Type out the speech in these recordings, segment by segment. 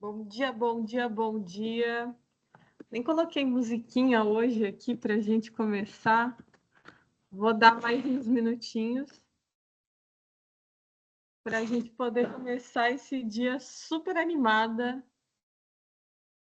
Bom dia, bom dia, bom dia. Nem coloquei musiquinha hoje aqui para a gente começar. Vou dar mais uns minutinhos para a gente poder começar esse dia super animada.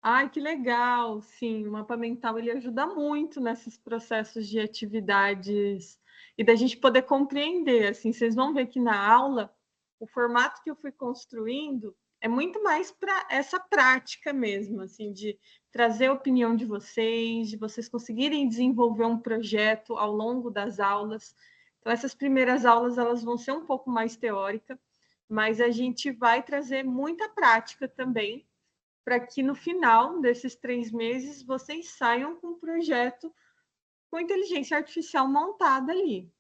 Ai, que legal! Sim, o mapa mental ele ajuda muito nesses processos de atividades e da gente poder compreender. Assim, vocês vão ver que na aula o formato que eu fui construindo é muito mais para essa prática mesmo, assim, de trazer a opinião de vocês conseguirem desenvolver um projeto ao longo das aulas. Então, essas primeiras aulas elas vão ser um pouco mais teóricas, mas a gente vai trazer muita prática também para que no final desses 3 meses vocês saiam com um projeto com inteligência artificial montada ali.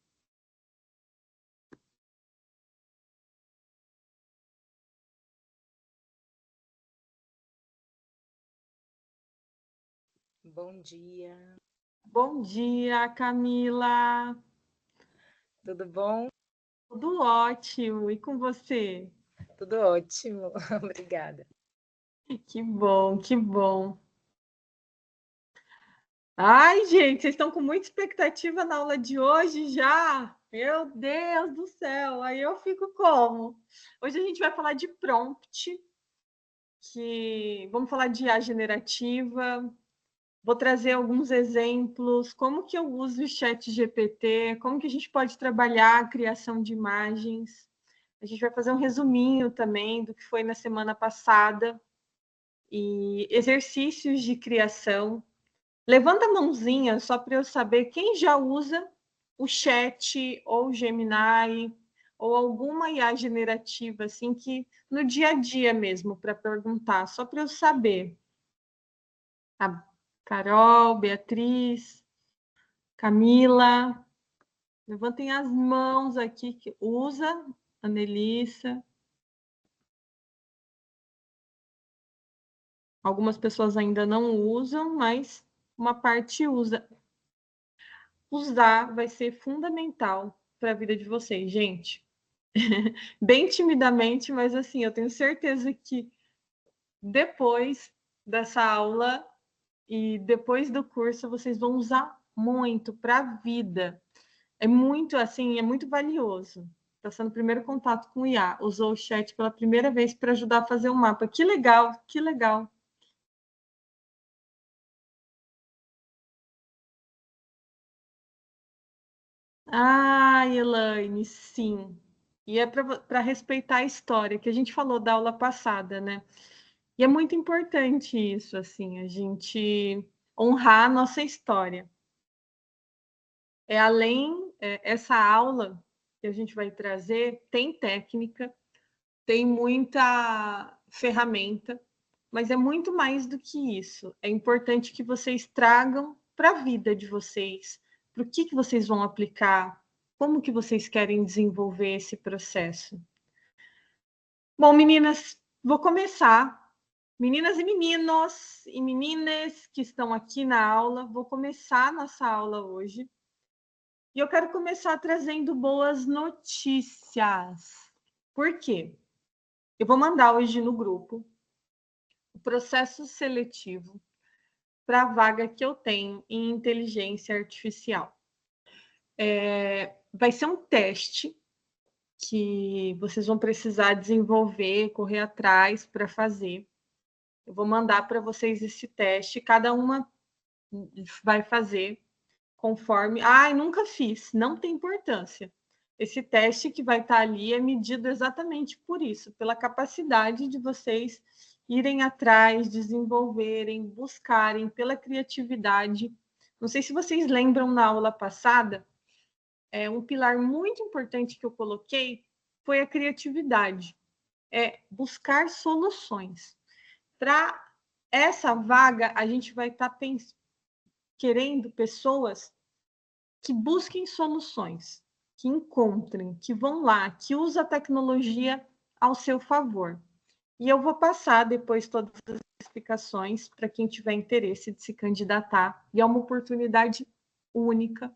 Bom dia, Bom dia, Camila. tudo bom? Tudo ótimo. E com você? Tudo ótimo, obrigada. Que bom, que bom. Ai, gente, vocês estão com muita expectativa na aula de hoje já? Meu Deus do céu, aí eu fico como? Hoje a gente vai falar de prompt, que vamos falar de IA generativa. Vou trazer alguns exemplos, como que eu uso o chat GPT, como que a gente pode trabalhar a criação de imagens. A gente vai fazer um resuminho também do que foi na semana passada e exercícios de criação. Levanta a mãozinha só para eu saber quem já usa o chat ou o Gemini ou alguma IA generativa assim que no dia a dia mesmo para perguntar, só para eu saber. A Carol, Beatriz, Camila, levantem as mãos aqui que usa, Anelissa. Algumas pessoas ainda não usam, mas uma parte usa. Usar vai ser fundamental para a vida de vocês, gente. Bem timidamente, mas assim, eu tenho certeza que depois dessa aula e depois do curso, vocês vão usar muito para a vida. É muito assim, é muito valioso. Está sendo o primeiro contato com o IA. Usou o chat pela primeira vez para ajudar a fazer o mapa. Que legal, que legal. Ah, Elaine, sim. E é para respeitar a história que a gente falou da aula passada, né? E é muito importante isso, assim, a gente honrar a nossa história. Essa aula que a gente vai trazer tem técnica, tem muita ferramenta, mas é muito mais do que isso. É importante que vocês tragam para a vida de vocês, para o que vocês vão aplicar, como que vocês querem desenvolver esse processo. Bom, meninas, vou começar. Meninas e meninas que estão aqui na aula, vou começar nossa aula hoje. E eu quero começar trazendo boas notícias. Por quê? Eu vou mandar hoje no grupo o processo seletivo para a vaga que eu tenho em inteligência artificial. Vai ser um teste que vocês vão precisar desenvolver, correr atrás para fazer. Eu vou mandar para vocês esse teste, cada uma vai fazer conforme. Ai, nunca fiz, não tem importância. Esse teste que vai estar ali é medido exatamente por isso, pela capacidade de vocês irem atrás, desenvolverem, buscarem, pela criatividade. Não sei se vocês lembram na aula passada, um pilar muito importante que eu coloquei foi a criatividade, é buscar soluções. Para essa vaga, a gente vai estar querendo pessoas que busquem soluções, que encontrem, que vão lá, que usem a tecnologia ao seu favor. E eu vou passar depois todas as explicações para quem tiver interesse de se candidatar. E é uma oportunidade única,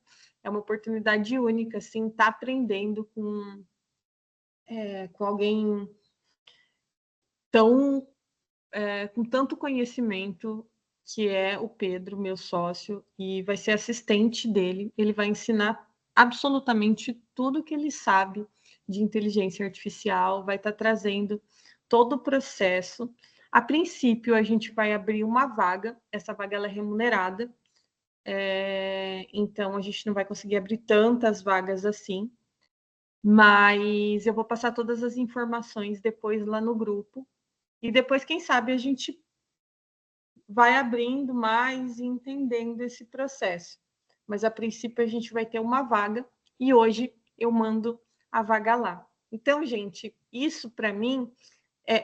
assim, estar tá aprendendo com alguém tão com tanto conhecimento, que é o Pedro, meu sócio, e vai ser assistente dele. Ele vai ensinar absolutamente tudo que ele sabe de inteligência artificial, vai estar trazendo todo o processo. A princípio, a gente vai abrir uma vaga, essa vaga ela é remunerada, então a gente não vai conseguir abrir tantas vagas assim, mas eu vou passar todas as informações depois lá no grupo, e depois, quem sabe, a gente vai abrindo mais e entendendo esse processo. Mas, a princípio, a gente vai ter uma vaga, e hoje eu mando a vaga lá. Então, gente, isso para mim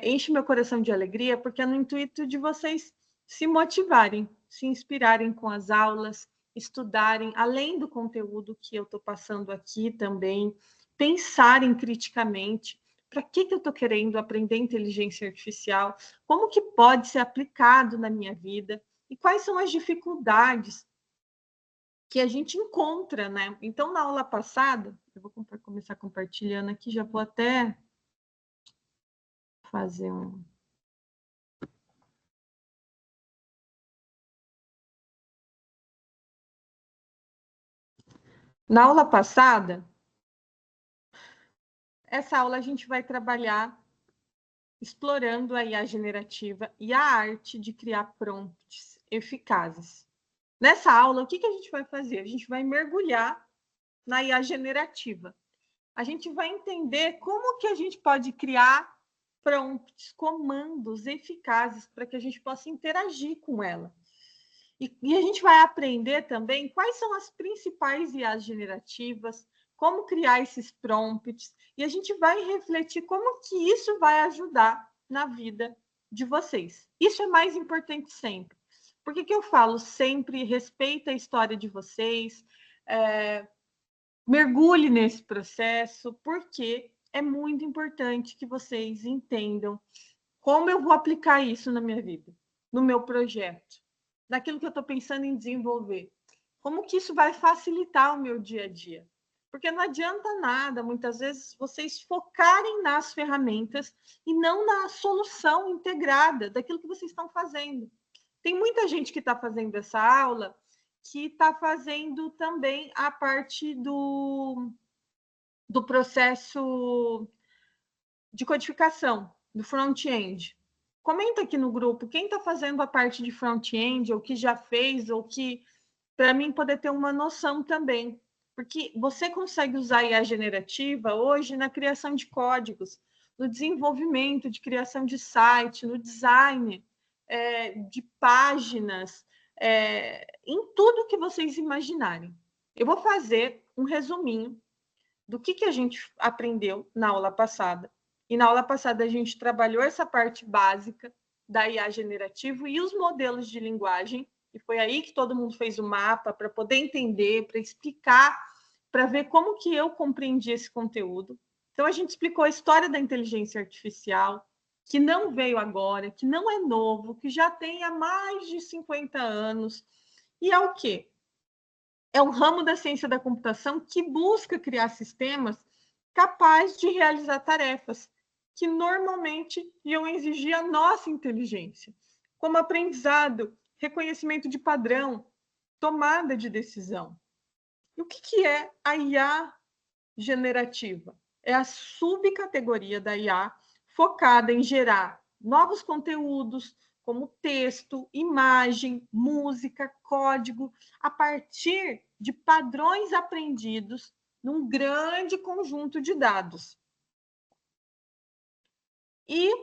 enche meu coração de alegria, porque é no intuito de vocês se motivarem, se inspirarem com as aulas, estudarem, além do conteúdo que eu estou passando aqui também, pensarem criticamente, para que eu estou querendo aprender inteligência artificial, como que pode ser aplicado na minha vida, e quais são as dificuldades que a gente encontra, né? Então, na aula passada, eu vou começar compartilhando aqui, já vou até fazer um... Na aula passada, essa aula a gente vai trabalhar explorando a IA generativa e a arte de criar prompts eficazes. Nessa aula, o que a gente vai fazer? A gente vai mergulhar na IA generativa. A gente vai entender como que a gente pode criar prompts, comandos eficazes para que a gente possa interagir com ela. E a gente vai aprender também quais são as principais IAs generativas, como criar esses prompts, e a gente vai refletir como que isso vai ajudar na vida de vocês. Isso é mais importante sempre. Por que eu falo sempre? Respeita a história de vocês, mergulhe nesse processo, porque é muito importante que vocês entendam como eu vou aplicar isso na minha vida, no meu projeto, naquilo que eu estou pensando em desenvolver. Como que isso vai facilitar o meu dia a dia? Porque não adianta nada, muitas vezes, vocês focarem nas ferramentas e não na solução integrada daquilo que vocês estão fazendo. Tem muita gente que está fazendo essa aula que está fazendo também a parte do processo de codificação, do front-end. Comenta aqui no grupo quem está fazendo a parte de front-end, ou que já fez, ou que, para mim, poder ter uma noção também. Porque você consegue usar a IA generativa hoje na criação de códigos, no desenvolvimento de criação de site, no design de páginas, em tudo que vocês imaginarem. Eu vou fazer um resuminho do que a gente aprendeu na aula passada. E na aula passada a gente trabalhou essa parte básica da IA generativo e os modelos de linguagem, e foi aí que todo mundo fez o mapa para poder entender, para explicar, para ver como que eu compreendi esse conteúdo. Então a gente explicou a história da inteligência artificial, que não veio agora, que não é novo, que já tem há mais de 50 anos. E é o quê? É um ramo da ciência da computação que busca criar sistemas capazes de realizar tarefas que normalmente iam exigir a nossa inteligência, como aprendizado, reconhecimento de padrão, tomada de decisão. E o que é a IA generativa? É a subcategoria da IA focada em gerar novos conteúdos, como texto, imagem, música, código, a partir de padrões aprendidos num grande conjunto de dados. E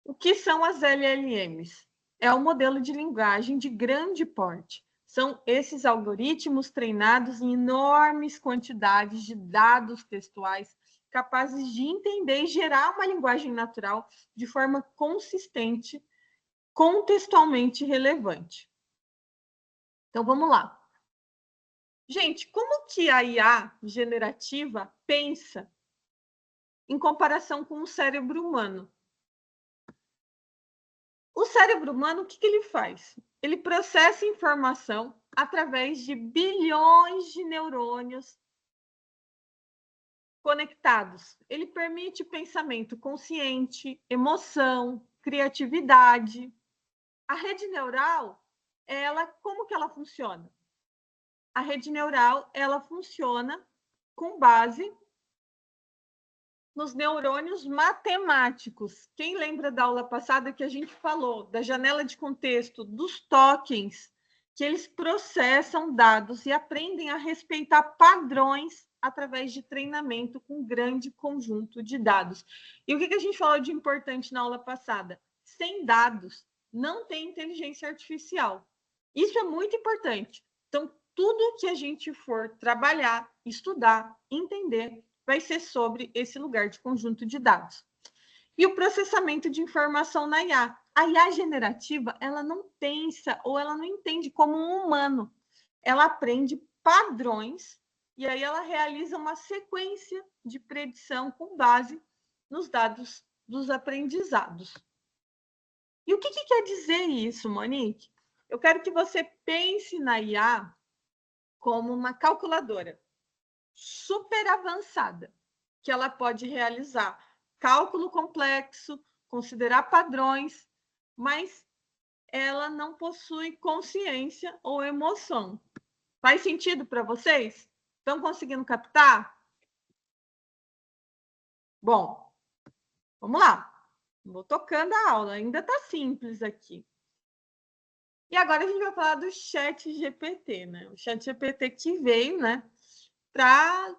o que são as LLMs? É um modelo de linguagem de grande porte. São esses algoritmos treinados em enormes quantidades de dados textuais, capazes de entender e gerar uma linguagem natural de forma consistente, contextualmente relevante. Então, vamos lá. Gente, como que a IA generativa pensa em comparação com o cérebro humano? O cérebro humano, o que ele faz? Ele processa informação através de bilhões de neurônios conectados. Ele permite pensamento consciente, emoção, criatividade. A rede neural, como que ela funciona? A rede neural, ela funciona com base nos neurônios matemáticos. Quem lembra da aula passada que a gente falou da janela de contexto, dos tokens, que eles processam dados e aprendem a respeitar padrões através de treinamento com um grande conjunto de dados. E o que a gente falou de importante na aula passada? Sem dados, não tem inteligência artificial. Isso é muito importante. Então, tudo que a gente for trabalhar, estudar, entender, vai ser sobre esse lugar de conjunto de dados. E o processamento de informação na IA. A IA generativa, ela não pensa ou ela não entende como um humano. Ela aprende padrões e aí ela realiza uma sequência de predição com base nos dados dos aprendizados. E o que quer dizer isso, Monique? Eu quero que você pense na IA como uma calculadora super avançada, que ela pode realizar cálculo complexo, considerar padrões, mas ela não possui consciência ou emoção. Faz sentido para vocês? Estão conseguindo captar? Bom, vamos lá. Vou tocando a aula, ainda está simples aqui. E agora a gente vai falar do ChatGPT, né? O ChatGPT que veio, né, para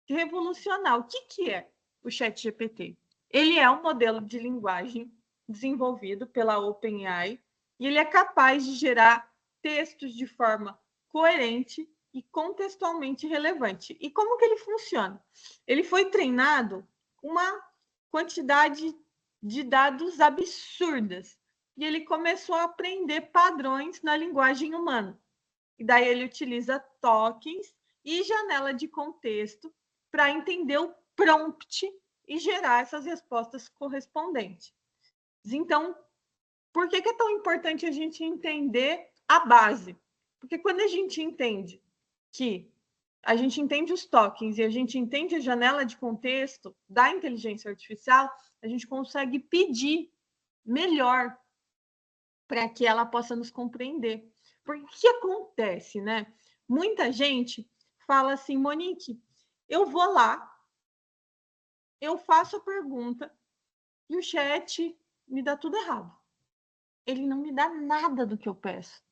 revolucionar. O que é o ChatGPT? Ele é um modelo de linguagem desenvolvido pela OpenAI e ele é capaz de gerar textos de forma coerente e contextualmente relevante. E como que ele funciona? Ele foi treinado com uma quantidade de dados absurdas e ele começou a aprender padrões na linguagem humana. E daí ele utiliza tokens e janela de contexto para entender o prompt e gerar essas respostas correspondentes. Então, por que é tão importante a gente entender a base? Porque quando a gente entende os tokens e a gente entende a janela de contexto da inteligência artificial, a gente consegue pedir melhor para que ela possa nos compreender. Porque o que acontece, né? Muita gente fala assim, Monique, eu vou lá, eu faço a pergunta e o chat me dá tudo errado. Ele não me dá nada do que eu peço.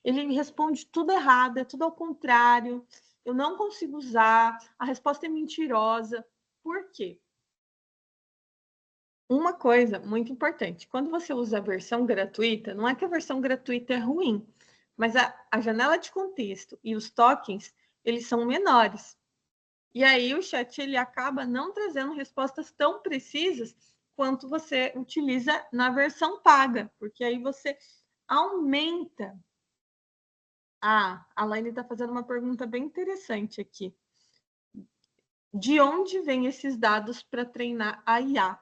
Ele me responde tudo errado, é tudo ao contrário, eu não consigo usar, a resposta é mentirosa. Por quê? Uma coisa muito importante, quando você usa a versão gratuita, não é que a versão gratuita é ruim, mas a janela de contexto e os tokens, eles são menores. E aí o chat ele acaba não trazendo respostas tão precisas quanto você utiliza na versão paga, porque aí você aumenta. A Laine está fazendo uma pergunta bem interessante aqui. De onde vêm esses dados para treinar a IA?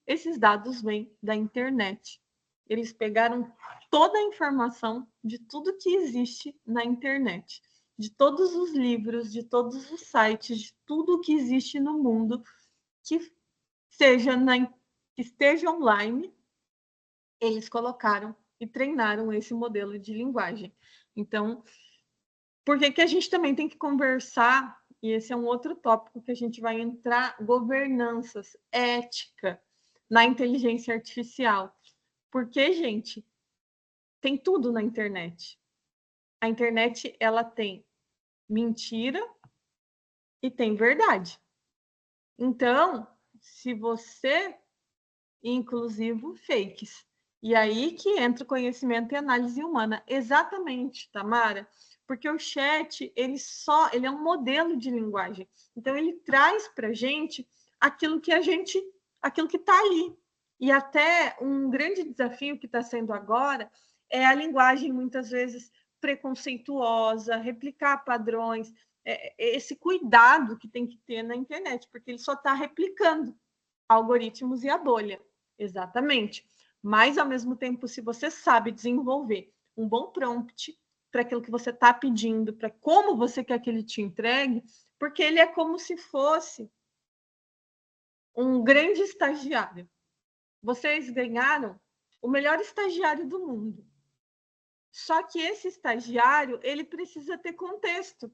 Esses dados vêm da internet. Eles pegaram toda a informação de tudo que existe na internet, de todos os livros, de todos os sites, de tudo que existe no mundo que esteja online, eles colocaram e treinaram esse modelo de linguagem. Então, por que a gente também tem que conversar, e esse é um outro tópico que a gente vai entrar, governanças, ética na inteligência artificial. Porque, gente, tem tudo na internet. A internet, ela tem mentira e tem verdade. Então, se você, inclusive fakes, e aí que entra o conhecimento e análise humana. Exatamente, Tamara, porque o chat, ele é um modelo de linguagem. Então, ele traz para a gente aquilo que está ali. E até um grande desafio que está sendo agora é a linguagem, muitas vezes, preconceituosa, replicar padrões, esse cuidado que tem que ter na internet, porque ele só está replicando algoritmos e a bolha. Exatamente. Mas, ao mesmo tempo, se você sabe desenvolver um bom prompt para aquilo que você está pedindo, para como você quer que ele te entregue, porque ele é como se fosse um grande estagiário. vocês ganharam o melhor estagiário do mundo. Só que esse estagiário, ele precisa ter contexto.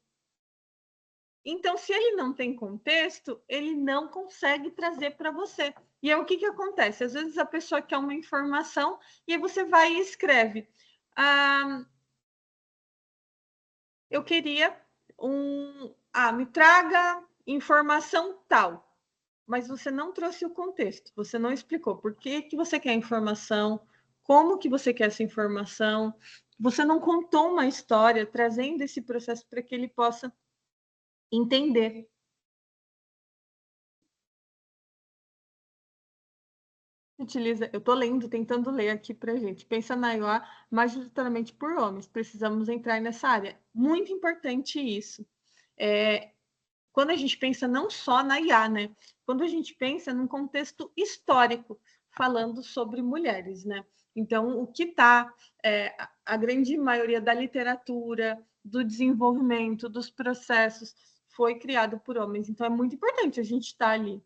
Então, se ele não tem contexto, ele não consegue trazer para você. E aí, o que acontece? Às vezes a pessoa quer uma informação e aí você vai e escreve. Eu queria me traga informação tal. Mas você não trouxe o contexto, você não explicou por que você quer a informação, como que você quer essa informação, você não contou uma história trazendo esse processo para que ele possa entender. Utiliza, eu estou lendo, tentando ler aqui para a gente. Pensa na IA majoritariamente por homens. Precisamos entrar nessa área. Muito importante isso. Quando a gente pensa não só na IA, né? Quando a gente pensa num contexto histórico, falando sobre mulheres, né? Então, o que está, a grande maioria da literatura, do desenvolvimento, dos processos, foi criado por homens. Então, é muito importante a gente estar ali.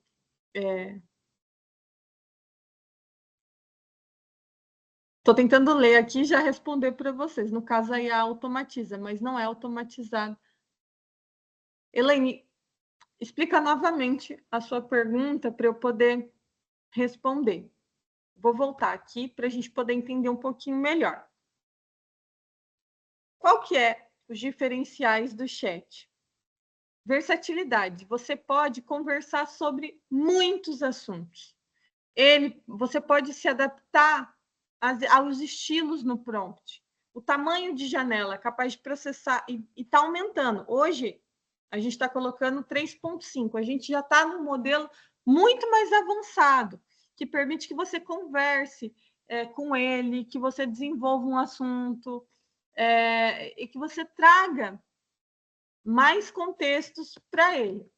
Estou tentando ler aqui e já responder para vocês. No caso, a IA automatiza, mas não é automatizado. Elaine, explica novamente a sua pergunta para eu poder responder. Vou voltar aqui para a gente poder entender um pouquinho melhor. Qual que é os diferenciais do chat? Versatilidade. Você pode conversar sobre muitos assuntos. Você pode se adaptar aos estilos no prompt. O tamanho de janela é capaz de processar e está aumentando. Hoje, a gente está colocando 3.5. A gente já está num modelo muito mais avançado, que permite que você converse com ele, que você desenvolva um assunto e que você traga mais contextos para ele.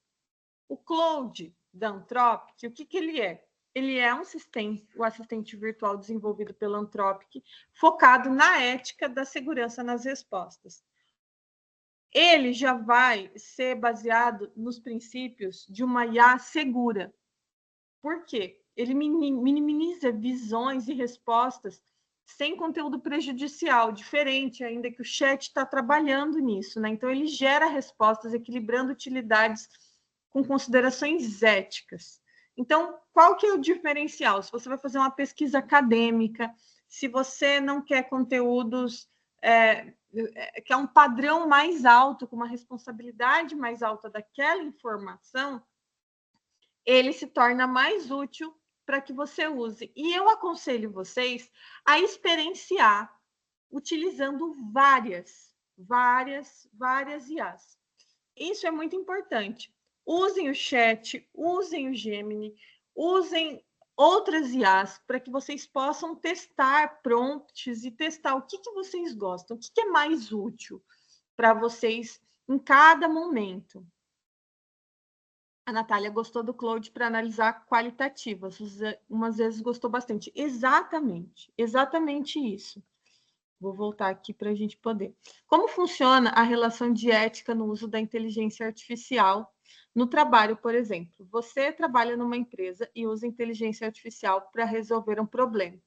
O Claude da Anthropic, o que ele é? Ele é o assistente virtual desenvolvido pela Anthropic, focado na ética da segurança nas respostas. Ele já vai ser baseado nos princípios de uma IA segura. Por quê? Ele minimiza visões e respostas sem conteúdo prejudicial, diferente ainda que o chat está trabalhando nisso, né? Então, ele gera respostas equilibrando utilidades com considerações éticas. Então, qual que é o diferencial? Se você vai fazer uma pesquisa acadêmica, se você não quer conteúdos que é um padrão mais alto, com uma responsabilidade mais alta daquela informação, ele se torna mais útil para que você use. E eu aconselho vocês a experienciar utilizando várias IAs. Isso é muito importante. Usem o chat, usem o Gemini, usem outras IAs para que vocês possam testar prompts e testar o que vocês gostam, o que é mais útil para vocês em cada momento. A Natália gostou do Claude para analisar qualitativas, umas vezes gostou bastante. Exatamente isso. Vou voltar aqui para a gente poder. Como funciona a relação de ética no uso da inteligência artificial no trabalho, por exemplo? Você trabalha numa empresa e usa inteligência artificial para resolver um problema.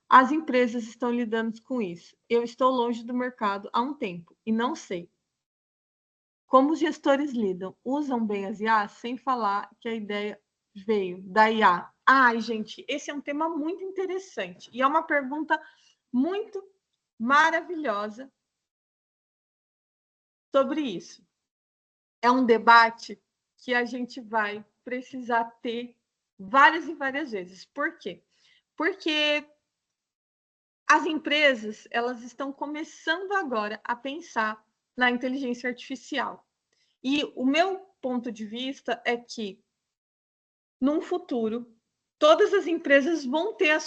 As empresas estão lidando com isso. Eu estou longe do mercado há um tempo e não sei. Como os gestores lidam? Usam bem as IA, sem falar que a ideia veio da IA. Ai, gente, esse é um tema muito interessante e é uma pergunta muito maravilhosa sobre isso. É um debate que a gente vai precisar ter várias e várias vezes. Por quê? Porque as empresas, elas estão começando agora a pensar na inteligência artificial. E o meu ponto de vista é que, num futuro, todas as empresas vão ter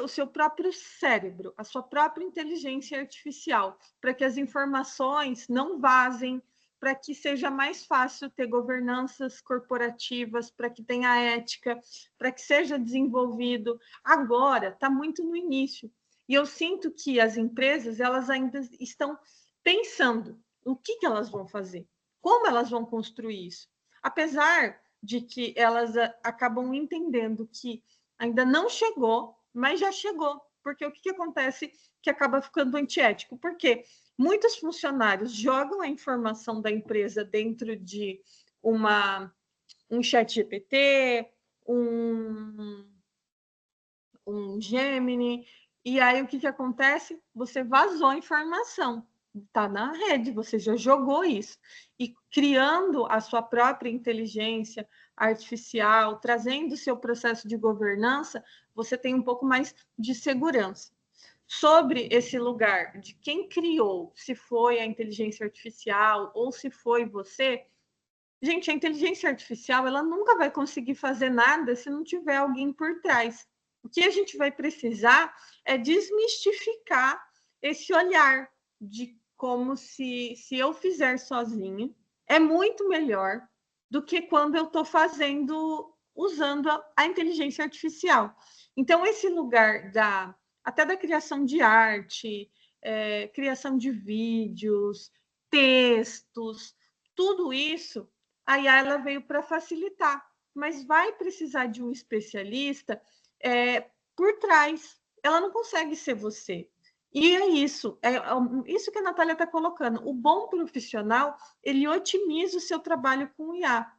o seu próprio cérebro, a sua própria inteligência artificial, para que as informações não vazem, para que seja mais fácil ter governanças corporativas, para que tenha ética, para que seja desenvolvido. Agora, está muito no início. E eu sinto que as empresas, elas ainda estão pensando o que elas vão fazer, como elas vão construir isso. Apesar de que elas acabam entendendo que Ainda não chegou, mas já chegou. Porque o que acontece que acaba ficando antiético? Porque muitos funcionários jogam a informação da empresa dentro de um chat GPT, um Gemini, e aí o que acontece? Você vazou a informação, está na rede, você já jogou isso. E criando a sua própria inteligência artificial, trazendo o seu processo de governança, você tem um pouco mais de segurança. Sobre esse lugar de quem criou, se foi a inteligência artificial ou se foi você, gente, a inteligência artificial ela nunca vai conseguir fazer nada se não tiver alguém por trás. O que a gente vai precisar é desmistificar esse olhar de como se eu fizer sozinha é muito melhor do que quando eu estou fazendo usando a inteligência artificial. Então, esse lugar até da criação de arte, criação de vídeos, textos, tudo isso a IA ela veio para facilitar, mas vai precisar de um especialista por trás. Ela não consegue ser você. E é isso que a Natália está colocando. O bom profissional, ele otimiza o seu trabalho com o IA,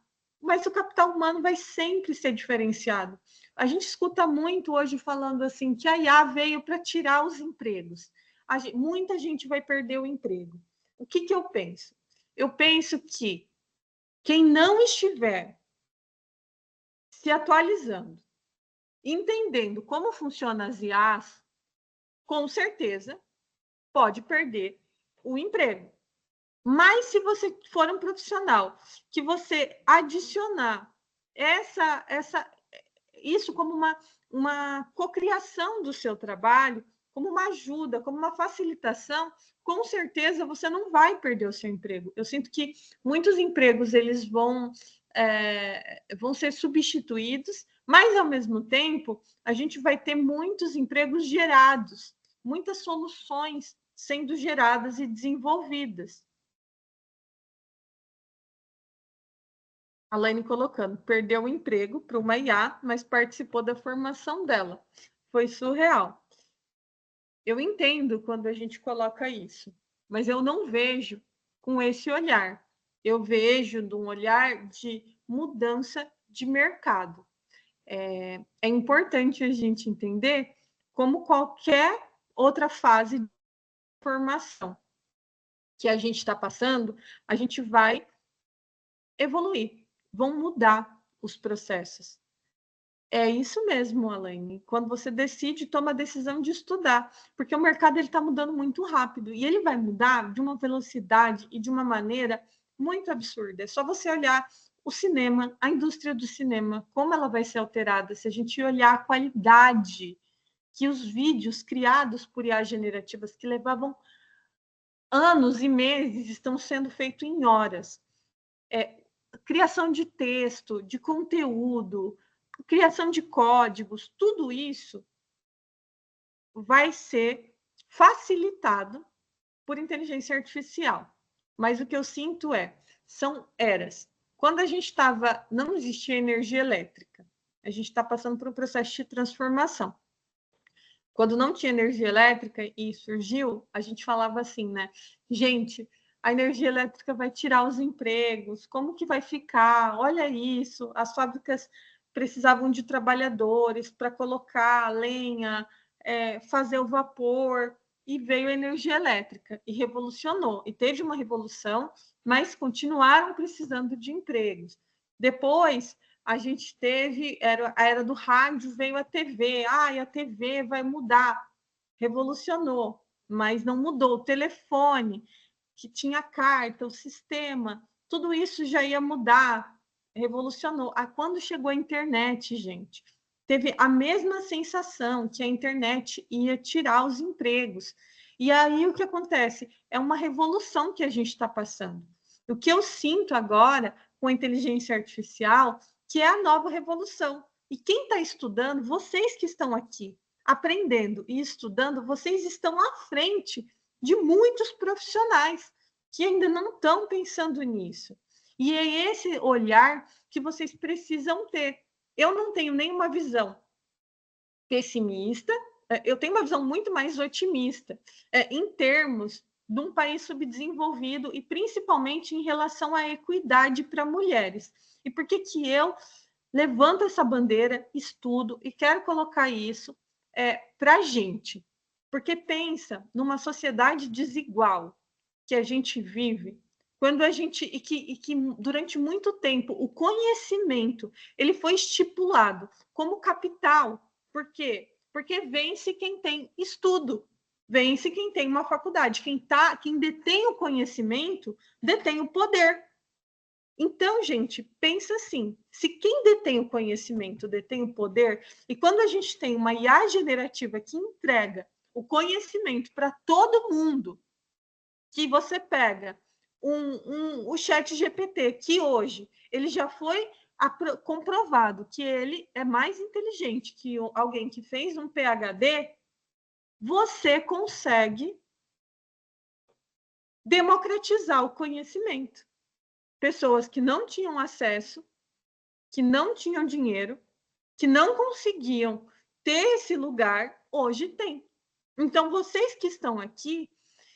mas o capital humano vai sempre ser diferenciado. A gente escuta muito hoje falando assim que a IA veio para tirar os empregos. Muita gente vai perder o emprego. O que eu penso? Eu penso que quem não estiver se atualizando, entendendo como funcionam as IAs, com certeza pode perder o emprego. Mas se você for um profissional que você adicionar isso como uma cocriação do seu trabalho, como uma ajuda, como uma facilitação, com certeza você não vai perder o seu emprego. Eu sinto que muitos empregos eles vão ser substituídos, mas ao mesmo tempo a gente vai ter muitos empregos gerados, muitas soluções sendo geradas e desenvolvidas. A Laine colocando, perdeu o emprego para uma IA, mas participou da formação dela. Foi surreal. Eu entendo quando a gente coloca isso, mas eu não vejo com esse olhar. Eu vejo de um olhar de mudança de mercado. É importante a gente entender como qualquer outra fase de formação que a gente está passando, a gente vai evoluir, vão mudar os processos. É isso mesmo, Alaine. Quando você decide, toma a decisão de estudar, porque o mercado está mudando muito rápido e ele vai mudar de uma velocidade e de uma maneira muito absurda. É só você olhar o cinema, a indústria do cinema, como ela vai ser alterada, se a gente olhar a qualidade que os vídeos criados por IA generativas, que levavam anos e meses, estão sendo feitos em horas. Criação de texto, de conteúdo, criação de códigos, tudo isso vai ser facilitado por inteligência artificial. Mas o que eu sinto são eras. Quando a gente estava, não existia energia elétrica, a gente está passando por um processo de transformação. Quando não tinha energia elétrica e surgiu, a gente falava assim, né? Gente, a energia elétrica vai tirar os empregos, como que vai ficar? Olha isso, as fábricas precisavam de trabalhadores para colocar lenha, fazer o vapor, e veio a energia elétrica e revolucionou. E teve uma revolução, mas continuaram precisando de empregos. Depois, a gente teve a era do rádio, veio a TV. E a TV vai mudar. Revolucionou, mas não mudou. O telefone, que tinha carta, o sistema, tudo isso já ia mudar. Revolucionou. Quando chegou a internet, gente, teve a mesma sensação que a internet ia tirar os empregos. E aí o que acontece? É uma revolução que a gente está passando. O que eu sinto agora com a inteligência artificial, que é a nova revolução. E quem está estudando, vocês que estão aqui aprendendo e estudando, vocês estão à frente de muitos profissionais que ainda não estão pensando nisso. E é esse olhar que vocês precisam ter. Eu não tenho nenhuma visão pessimista, eu tenho uma visão muito mais otimista, em termos de um país subdesenvolvido e principalmente em relação à equidade para mulheres. E por que que eu levanto essa bandeira, estudo e quero colocar isso para a gente? Porque pensa numa sociedade desigual que a gente vive, quando a gente e que durante muito tempo o conhecimento ele foi estipulado como capital. Por quê? Porque vence quem tem estudo, vence quem tem uma faculdade, quem detém o conhecimento detém o poder. Então, gente, pensa assim: se quem detém o conhecimento detém o poder, e quando a gente tem uma IA generativa que entrega o conhecimento para todo mundo, que você pega o chat GPT, que hoje ele já foi comprovado que ele é mais inteligente que alguém que fez um PhD, você consegue democratizar o conhecimento. Pessoas que não tinham acesso, que não tinham dinheiro, que não conseguiam ter esse lugar, hoje tem. Então, vocês que estão aqui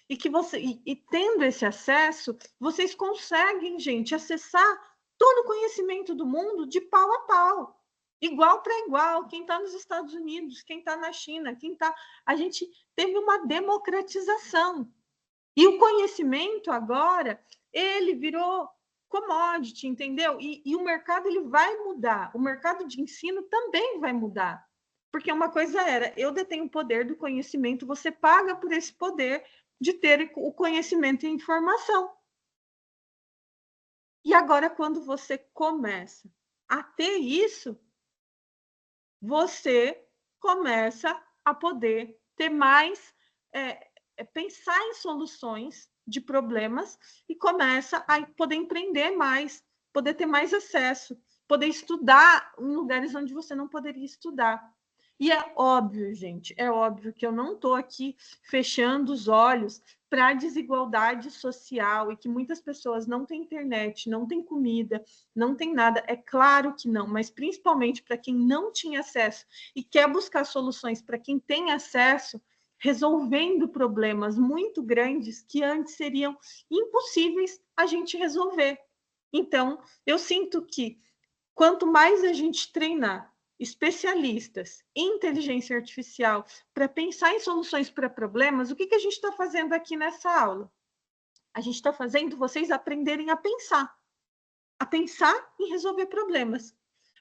e tendo esse acesso, vocês conseguem, gente, acessar todo o conhecimento do mundo de pau a pau, igual para igual. Quem está nos Estados Unidos, quem está na China, a gente teve uma democratização. E o conhecimento agora, ele virou commodity, entendeu? E o mercado ele vai mudar, o mercado de ensino também vai mudar. Porque uma coisa era, eu detenho o poder do conhecimento, você paga por esse poder de ter o conhecimento e a informação. E agora, quando você começa a ter isso, você começa a poder ter mais, pensar em soluções de problemas e começa a poder empreender mais, poder ter mais acesso, poder estudar em lugares onde você não poderia estudar. E é óbvio, gente, é óbvio que eu não estou aqui fechando os olhos para a desigualdade social e que muitas pessoas não têm internet, não têm comida, não têm nada. É claro que não, mas principalmente para quem não tinha acesso e quer buscar soluções para quem tem acesso, resolvendo problemas muito grandes que antes seriam impossíveis a gente resolver. Então, eu sinto que quanto mais a gente treinar especialistas em inteligência artificial para pensar em soluções para problemas, o que a gente está fazendo aqui nessa aula? A gente está fazendo vocês aprenderem a pensar em resolver problemas.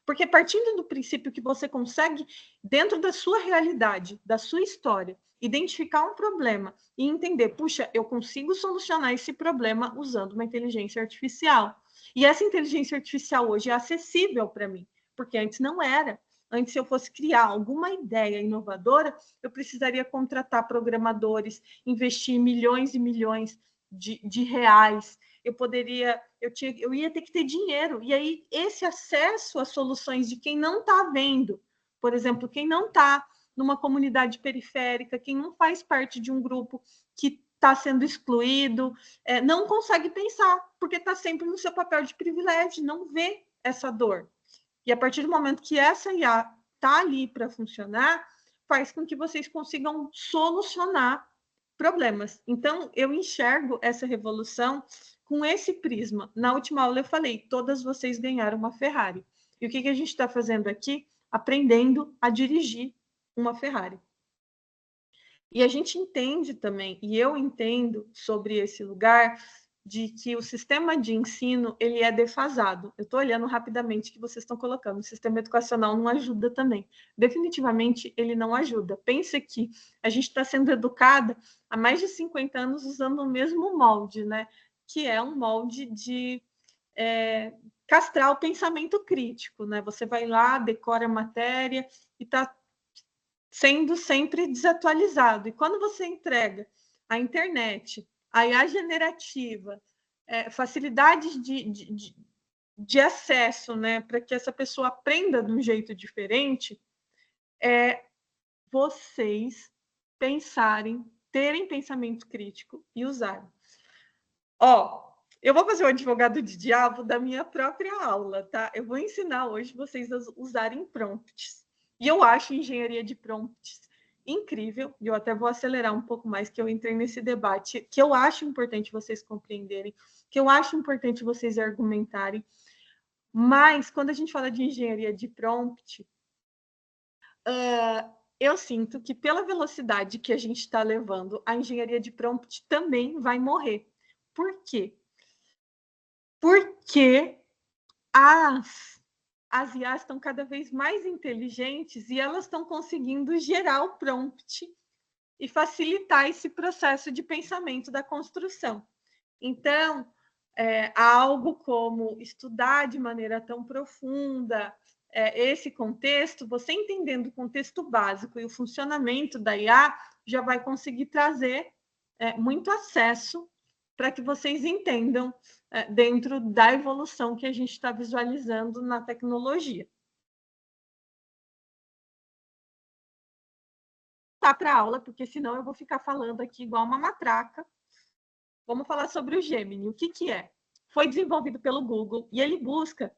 Porque partindo do princípio que você consegue, dentro da sua realidade, da sua história, identificar um problema e entender, puxa, eu consigo solucionar esse problema usando uma inteligência artificial. E essa inteligência artificial hoje é acessível para mim, porque antes não era. Antes, se eu fosse criar alguma ideia inovadora, eu precisaria contratar programadores, investir milhões e milhões de reais. Eu ia ter que ter dinheiro. E aí, esse acesso às soluções de quem não está vendo, por exemplo, quem não está numa comunidade periférica, quem não faz parte de um grupo que está sendo excluído, não consegue pensar, porque está sempre no seu papel de privilégio, não vê essa dor. E a partir do momento que essa IA está ali para funcionar, faz com que vocês consigam solucionar problemas. Então, eu enxergo essa revolução com esse prisma. Na última aula eu falei, todas vocês ganharam uma Ferrari. E o que a gente está fazendo aqui? Aprendendo a dirigir uma Ferrari. E a gente entende também, e eu entendo sobre esse lugar, de que o sistema de ensino ele é defasado. Eu estou olhando rapidamente o que vocês estão colocando. O sistema educacional não ajuda também. Definitivamente, ele não ajuda. Pense que a gente está sendo educada há mais de 50 anos usando o mesmo molde, né? Que é um molde de castrar o pensamento crítico, né? Você vai lá, decora a matéria e está sendo sempre desatualizado. E quando você entrega a internet, a IA generativa, facilidades de acesso, né, para que essa pessoa aprenda de um jeito diferente, vocês pensarem, terem pensamento crítico e usarem. Eu vou fazer o advogado de diabo da minha própria aula, tá? Eu vou ensinar hoje vocês a usarem prompts. E eu acho engenharia de prompts incrível, e eu até vou acelerar um pouco mais, que eu entrei nesse debate, que eu acho importante vocês compreenderem, que eu acho importante vocês argumentarem, mas quando a gente fala de engenharia de prompt, eu sinto que pela velocidade que a gente está levando, a engenharia de prompt também vai morrer. Por quê? Porque as IAs estão cada vez mais inteligentes e elas estão conseguindo gerar o prompt e facilitar esse processo de pensamento da construção. Então, algo como estudar de maneira tão profunda esse contexto, você entendendo o contexto básico e o funcionamento da IA, já vai conseguir trazer muito acesso para que vocês entendam dentro da evolução que a gente está visualizando na tecnologia. Tá para aula, porque senão eu vou ficar falando aqui igual uma matraca. Vamos falar sobre o Gemini. O que é? Foi desenvolvido pelo Google e ele busca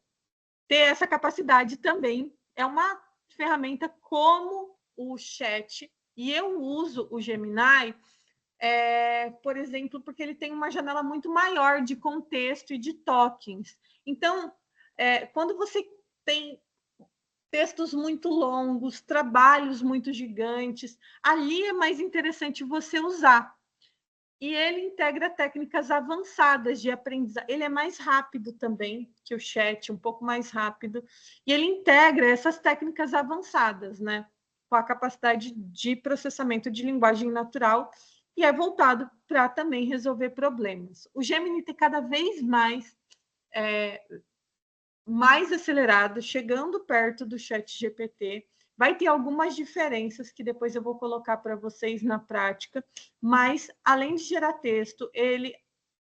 ter essa capacidade também. É uma ferramenta como o chat, e eu uso o Gemini, por exemplo, porque ele tem uma janela muito maior de contexto e de tokens. Então, quando você tem textos muito longos, trabalhos muito gigantes, ali é mais interessante você usar. E ele integra técnicas avançadas de aprendizagem. Ele é mais rápido também que o chat, um pouco mais rápido. E ele integra essas técnicas avançadas, né? Com a capacidade de processamento de linguagem natural e é voltado para também resolver problemas. O Gemini tem cada vez mais acelerado, chegando perto do chat GPT. Vai ter algumas diferenças que depois eu vou colocar para vocês na prática, mas além de gerar texto, ele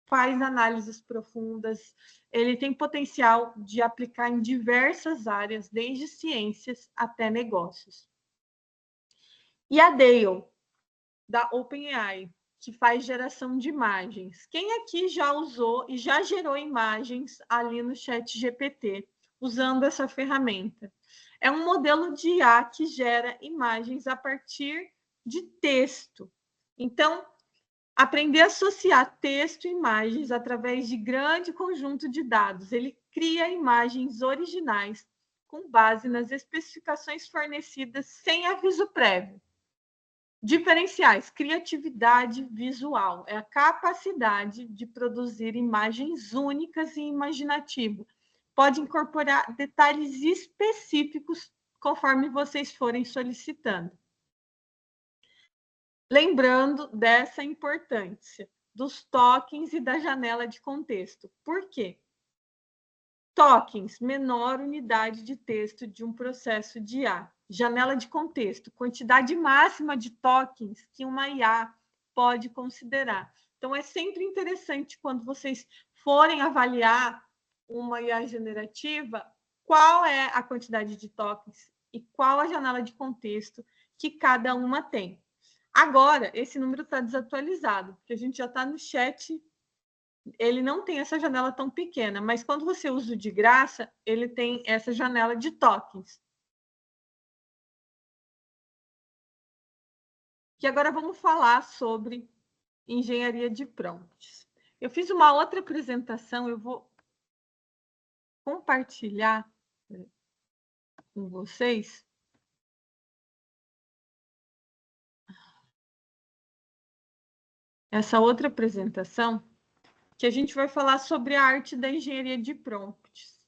faz análises profundas, ele tem potencial de aplicar em diversas áreas, desde ciências até negócios. E a Dale, da OpenAI, que faz geração de imagens. Quem aqui já usou e já gerou imagens ali no chat GPT, usando essa ferramenta? É um modelo de IA que gera imagens a partir de texto. Então, aprender a associar texto e imagens através de grande conjunto de dados. Ele cria imagens originais com base nas especificações fornecidas sem aviso prévio. Diferenciais: criatividade visual, é a capacidade de produzir imagens únicas e imaginativas. Pode incorporar detalhes específicos conforme vocês forem solicitando. Lembrando dessa importância dos tokens e da janela de contexto. Por quê? Tokens, menor unidade de texto de um processo de IA. Janela de contexto, quantidade máxima de tokens que uma IA pode considerar. Então, é sempre interessante quando vocês forem avaliar uma IA generativa, qual é a quantidade de tokens e qual a janela de contexto que cada uma tem. Agora, esse número está desatualizado, porque a gente já está no chat, ele não tem essa janela tão pequena, mas quando você usa o de graça, ele tem essa janela de tokens. E agora vamos falar sobre engenharia de prompts. Eu fiz uma outra apresentação, eu vou compartilhar com vocês. Essa outra apresentação, que a gente vai falar sobre a arte da engenharia de prompts,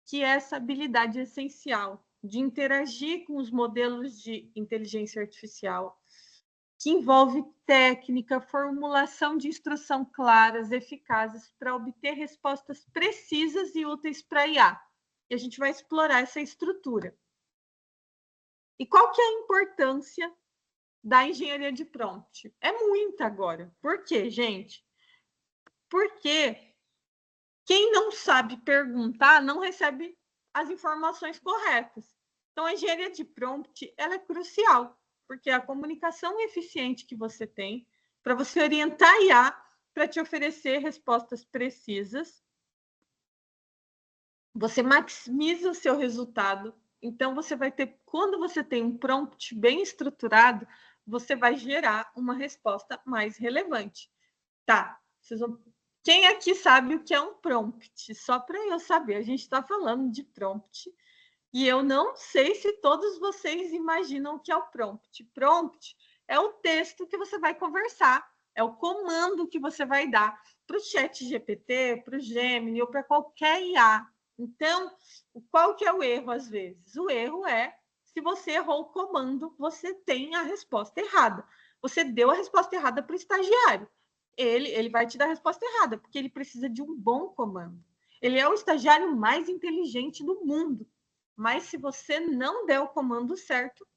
que é essa habilidade essencial de interagir com os modelos de inteligência artificial, que envolve técnica, formulação de instrução claras, eficazes para obter respostas precisas e úteis para a IA. E a gente vai explorar essa estrutura. E qual que é a importância da engenharia de prompt? É muita agora. Por quê, gente? Porque quem não sabe perguntar não recebe as informações corretas. Então, a engenharia de prompt ela é crucial, porque é a comunicação eficiente que você tem para você orientar a IA para te oferecer respostas precisas. Você maximiza o seu resultado Então, você vai ter, quando você tem um prompt bem estruturado, você vai gerar uma resposta mais relevante. Tá, quem aqui sabe o que é um prompt? Só para eu saber, a gente está falando de prompt e eu não sei se todos vocês imaginam o que é o prompt. Prompt é o texto que você vai conversar, é o comando que você vai dar para o chat GPT, para o Gemini ou para qualquer IA. Então, qual que é o erro às vezes? O erro é, se você errou o comando, você tem a resposta errada. Você deu a resposta errada para o estagiário. Ele vai te dar a resposta errada, porque ele precisa de um bom comando. Ele é o estagiário mais inteligente do mundo. Mas se você não der o comando certo,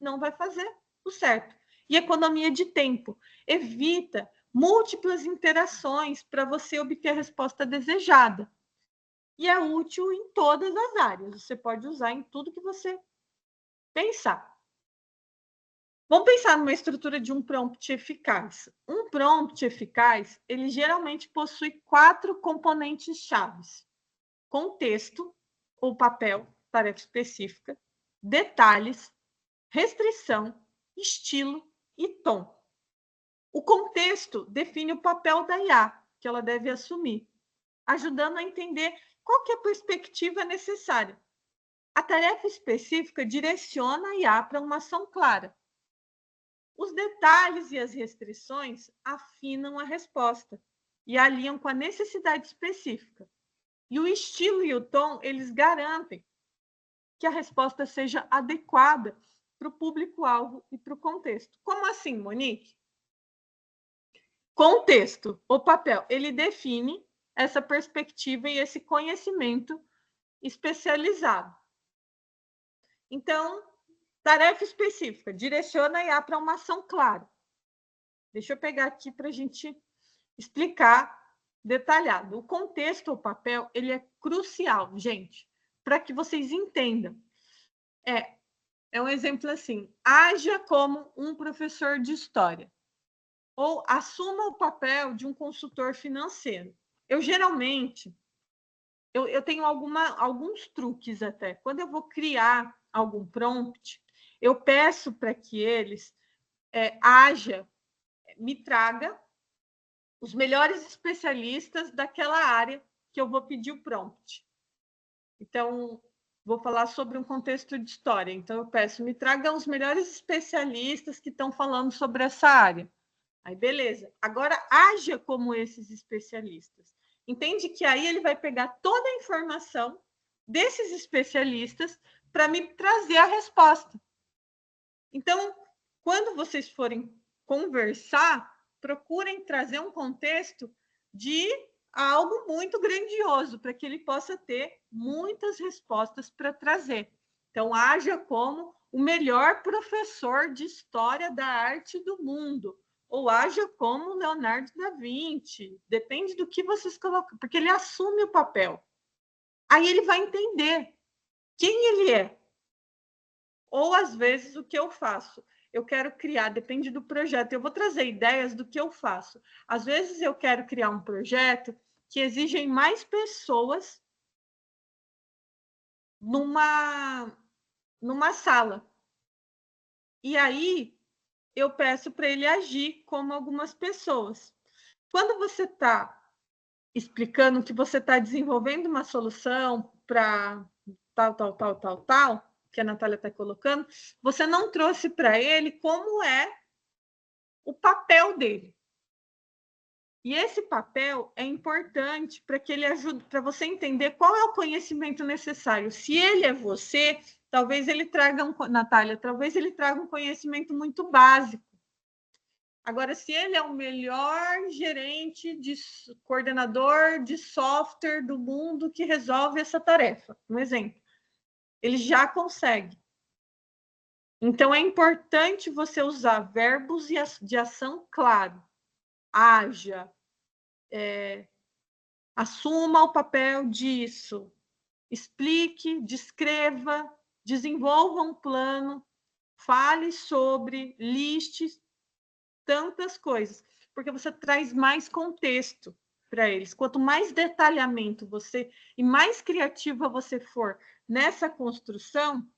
não vai fazer o certo. E economia de tempo. Evita múltiplas interações para você obter a resposta desejada. E é útil em todas as áreas. Você pode usar em tudo que você pensar. Vamos pensar numa estrutura de um prompt eficaz. Um prompt eficaz, ele geralmente possui 4 componentes chaves: contexto ou papel, tarefa específica, detalhes, restrição, estilo e tom. O contexto define o papel da IA que ela deve assumir, ajudando a entender qual que é a perspectiva necessária. A tarefa específica direciona a IA para uma ação clara. Os detalhes e as restrições afinam a resposta e alinham com a necessidade específica. E o estilo e o tom, eles garantem que a resposta seja adequada para o público-alvo e para o contexto. Como assim, Monique? Contexto, o papel, ele define essa perspectiva e esse conhecimento especializado. Então, tarefa específica, direciona a IA para uma ação clara. Deixa eu pegar aqui para a gente explicar detalhado. O contexto, o papel, ele é crucial, gente, para que vocês entendam. É um exemplo assim: haja como um professor de história, ou assuma o papel de um consultor financeiro. Eu geralmente eu tenho alguns truques até. Quando eu vou criar algum prompt, eu peço para que eles me traga os melhores especialistas daquela área que eu vou pedir o prompt. Então, vou falar sobre um contexto de história. Então, eu peço, me tragam os melhores especialistas que estão falando sobre essa área. Aí, beleza. Agora, haja como esses especialistas. Entende que aí ele vai pegar toda a informação desses especialistas para me trazer a resposta. Então, quando vocês forem conversar, procurem trazer um contexto de algo muito grandioso, para que ele possa ter muitas respostas para trazer. Então, haja como o melhor professor de história da arte do mundo, ou haja como Leonardo da Vinci, depende do que vocês colocam, porque ele assume o papel. Aí ele vai entender quem ele é. Ou, às vezes, o que eu faço. Eu quero criar, depende do projeto. Eu vou trazer ideias do que eu faço. Às vezes, eu quero criar um projeto que exigem mais pessoas numa sala. E aí, eu peço para ele agir como algumas pessoas. Quando você está explicando que você está desenvolvendo uma solução para tal, que a Natália está colocando, você não trouxe para ele como é o papel dele. E esse papel é importante para que ele ajude, para você entender qual é o conhecimento necessário. Se ele é você, talvez ele traga Natália, talvez ele traga um conhecimento muito básico. Agora, se ele é o melhor gerente coordenador de software do mundo que resolve essa tarefa, um exemplo, ele já consegue. Então, é importante você usar verbos de ação claro. Haja, assuma o papel disso, explique, descreva, desenvolva um plano, fale sobre, liste tantas coisas, porque você traz mais contexto para eles. Quanto mais detalhamento você e mais criativa você for nessa construção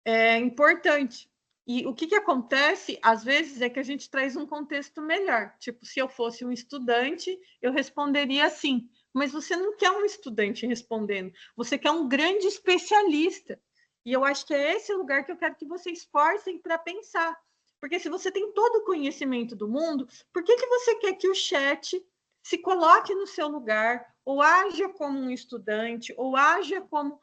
é importante. E o que acontece, às vezes, é que a gente traz um contexto melhor. Tipo, se eu fosse um estudante, eu responderia assim. Mas você não quer um estudante respondendo, você quer um grande especialista. E eu acho que é esse lugar que eu quero que vocês forcem para pensar. Porque se você tem todo o conhecimento do mundo, por que você quer que o chat se coloque no seu lugar, ou haja como um estudante, ou haja como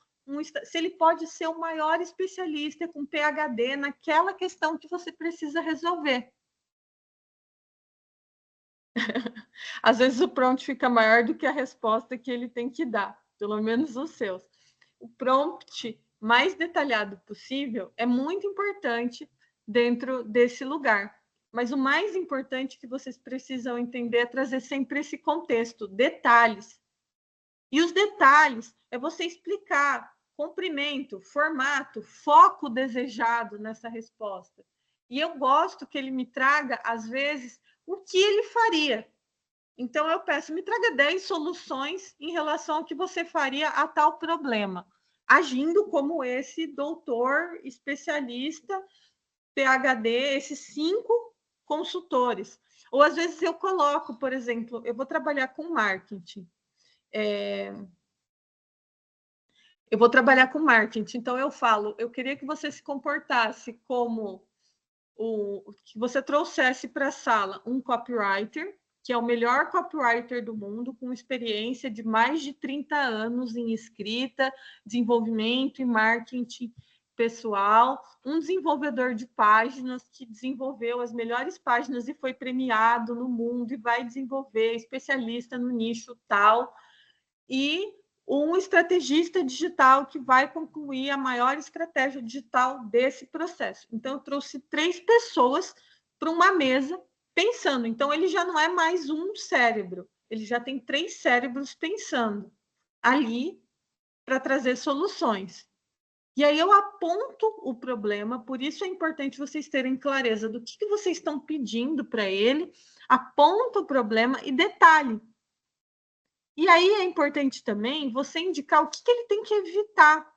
se ele pode ser o maior especialista com PhD naquela questão que você precisa resolver. Às vezes o prompt fica maior do que a resposta que ele tem que dar, pelo menos os seus. O prompt mais detalhado possível é muito importante dentro desse lugar. Mas o mais importante que vocês precisam entender é trazer sempre esse contexto, detalhes. E os detalhes é você explicar comprimento, formato, foco desejado nessa resposta. E eu gosto que ele me traga, às vezes, o que ele faria. Então, eu peço, me traga 10 soluções em relação ao que você faria a tal problema, agindo como esse doutor, especialista, PhD, esses 5 consultores. Ou, às vezes, eu coloco, por exemplo, eu vou trabalhar com marketing. Eu vou trabalhar com marketing, então eu falo, eu queria que você se comportasse como que você trouxesse para a sala um copywriter, que é o melhor copywriter do mundo, com experiência de mais de 30 anos em escrita, desenvolvimento e marketing pessoal, um desenvolvedor de páginas que desenvolveu as melhores páginas e foi premiado no mundo e vai desenvolver, especialista no nicho tal, e um estrategista digital que vai concluir a maior estratégia digital desse processo. Então, eu trouxe 3 pessoas para uma mesa pensando. Então, ele já não é mais um cérebro, ele já tem 3 cérebros pensando ali para trazer soluções. E aí eu aponto o problema, por isso é importante vocês terem clareza do que vocês estão pedindo para ele, aponta o problema e detalhe. E aí é importante também você indicar o que ele tem que evitar.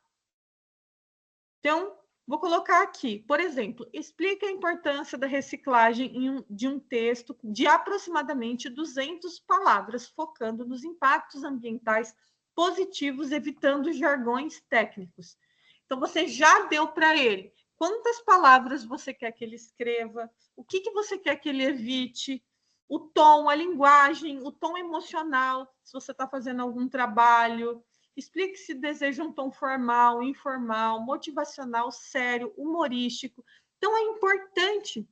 Então, vou colocar aqui, por exemplo, explique a importância da reciclagem de um texto de aproximadamente 200 palavras, focando nos impactos ambientais positivos, evitando jargões técnicos. Então, você já deu para ele quantas palavras você quer que ele escreva, o que você quer que ele evite, o tom, a linguagem, o tom emocional, se você está fazendo algum trabalho. Explique se deseja um tom formal, informal, motivacional, sério, humorístico. Então, é importante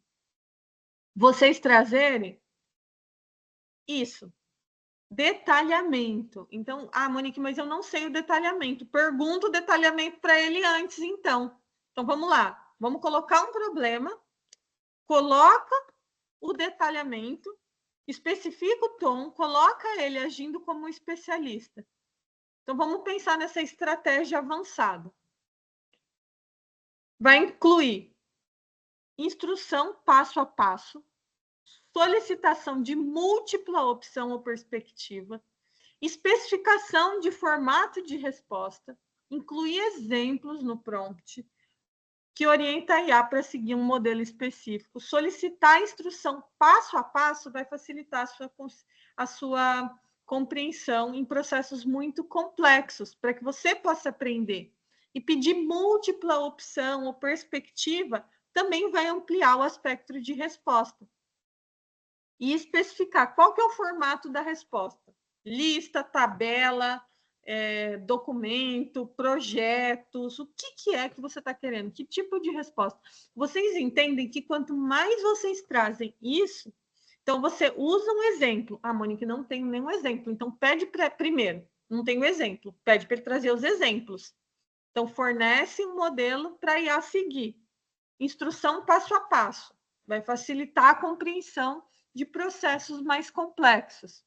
vocês trazerem isso. Detalhamento. Então, Monique, mas eu não sei o detalhamento. Pergunta o detalhamento para ele antes, então. Então, vamos lá. Vamos colocar um problema, coloca o detalhamento, especifica o tom, coloca ele agindo como um especialista. Então, vamos pensar nessa estratégia avançada. Vai incluir instrução passo a passo, solicitação de múltipla opção ou perspectiva, especificação de formato de resposta, incluir exemplos no prompt, que orienta a IA para seguir um modelo específico. Solicitar a instrução passo a passo vai facilitar a sua compreensão em processos muito complexos, para que você possa aprender. E pedir múltipla opção ou perspectiva também vai ampliar o aspecto de resposta. E especificar qual que é o formato da resposta. Lista, tabela, documento, projetos, o que é que você está querendo? Que tipo de resposta? Vocês entendem que quanto mais vocês trazem isso, então você usa um exemplo. Mônica, não tem nenhum exemplo, então pede primeiro. Não tem um exemplo, pede para ele trazer os exemplos. Então, fornece um modelo para a IA seguir. Instrução passo a passo. Vai facilitar a compreensão de processos mais complexos.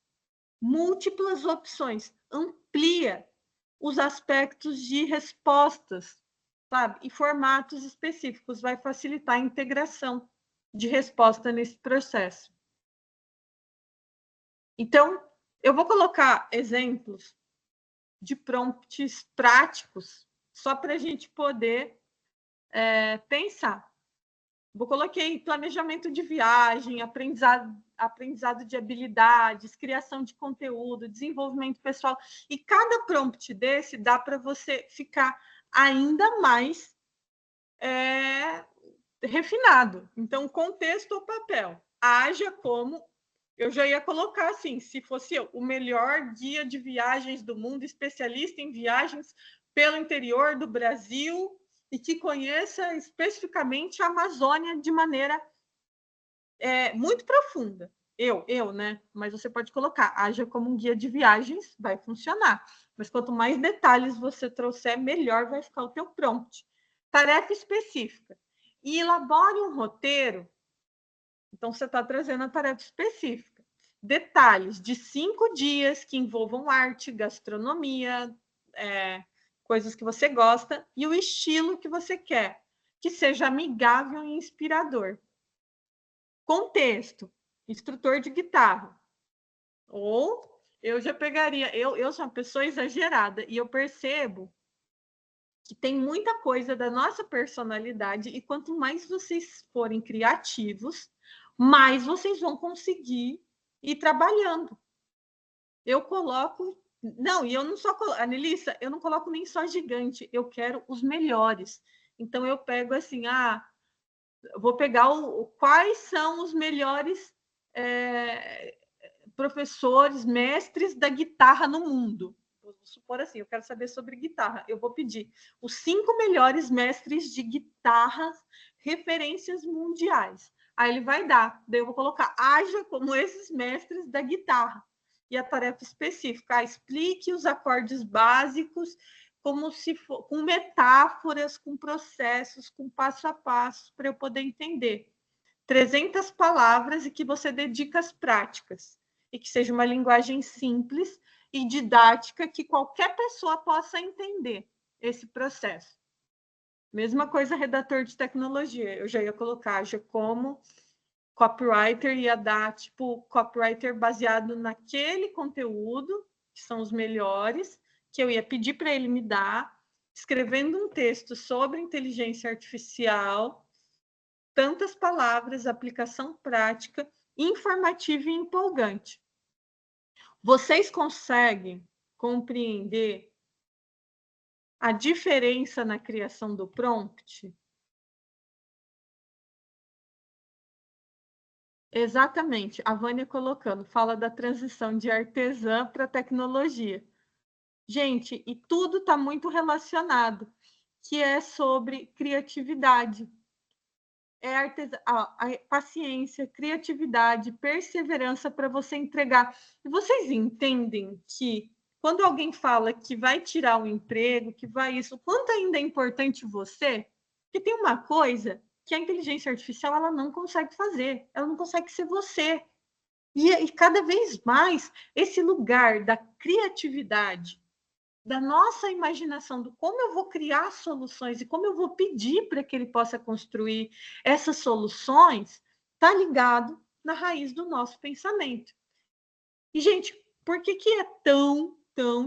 Múltiplas opções. Amplia os aspectos de respostas, sabe? E formatos específicos. Vai facilitar a integração de resposta nesse processo. Então, eu vou colocar exemplos de prompts práticos, só para a gente poder pensar. Coloquei planejamento de viagem, aprendizado de habilidades, criação de conteúdo, desenvolvimento pessoal. E cada prompt desse dá para você ficar ainda mais refinado. Então, contexto ou papel. Haja como... Eu já ia colocar assim, se fosse eu, o melhor guia de viagens do mundo, especialista em viagens pelo interior do Brasil e que conheça especificamente a Amazônia de maneira muito profunda. Né? Mas você pode colocar, haja como um guia de viagens, vai funcionar. Mas quanto mais detalhes você trouxer, melhor vai ficar o teu prompt. Tarefa específica. E elabore um roteiro. Então, você está trazendo a tarefa específica. Detalhes de 5 dias que envolvam arte, gastronomia, coisas que você gosta e o estilo que você quer, que seja amigável e inspirador. Contexto, instrutor de guitarra. Ou eu já pegaria... Eu sou uma pessoa exagerada e eu percebo que tem muita coisa da nossa personalidade e quanto mais vocês forem criativos, mais vocês vão conseguir ir trabalhando. Eu coloco... Não, e eu não só... Anelissa, eu não coloco nem só gigante, eu quero os melhores. Então, eu pego assim, vou pegar quais são os melhores professores, mestres da guitarra no mundo. Vou supor assim, eu quero saber sobre guitarra. Eu vou pedir os 5 melhores mestres de guitarras, referências mundiais. Aí ele vai dar. Daí eu vou colocar, haja como esses mestres da guitarra. E a tarefa específica, explique os acordes básicos, como se for, com metáforas, com processos, com passo a passo, para eu poder entender. 300 palavras e que você dedica às práticas. E que seja uma linguagem simples e didática que qualquer pessoa possa entender esse processo. Mesma coisa, redator de tecnologia. Eu já ia colocar já como copywriter, ia dar tipo copywriter baseado naquele conteúdo, que são os melhores, que eu ia pedir para ele me dar, escrevendo um texto sobre inteligência artificial, tantas palavras, aplicação prática, informativa e empolgante. Vocês conseguem compreender a diferença na criação do prompt? Exatamente. A Vânia colocando, fala da transição de artesã para tecnologia. Gente, e tudo está muito relacionado, que é sobre criatividade. A paciência, criatividade, perseverança para você entregar. E vocês entendem que quando alguém fala que vai tirar o emprego, que vai isso, quanto ainda é importante você? Porque tem uma coisa que a inteligência artificial ela não consegue fazer, ela não consegue ser você. E cada vez mais esse lugar da criatividade, da nossa imaginação, do como eu vou criar soluções e como eu vou pedir para que ele possa construir essas soluções, está ligado na raiz do nosso pensamento. E, gente, por que é tão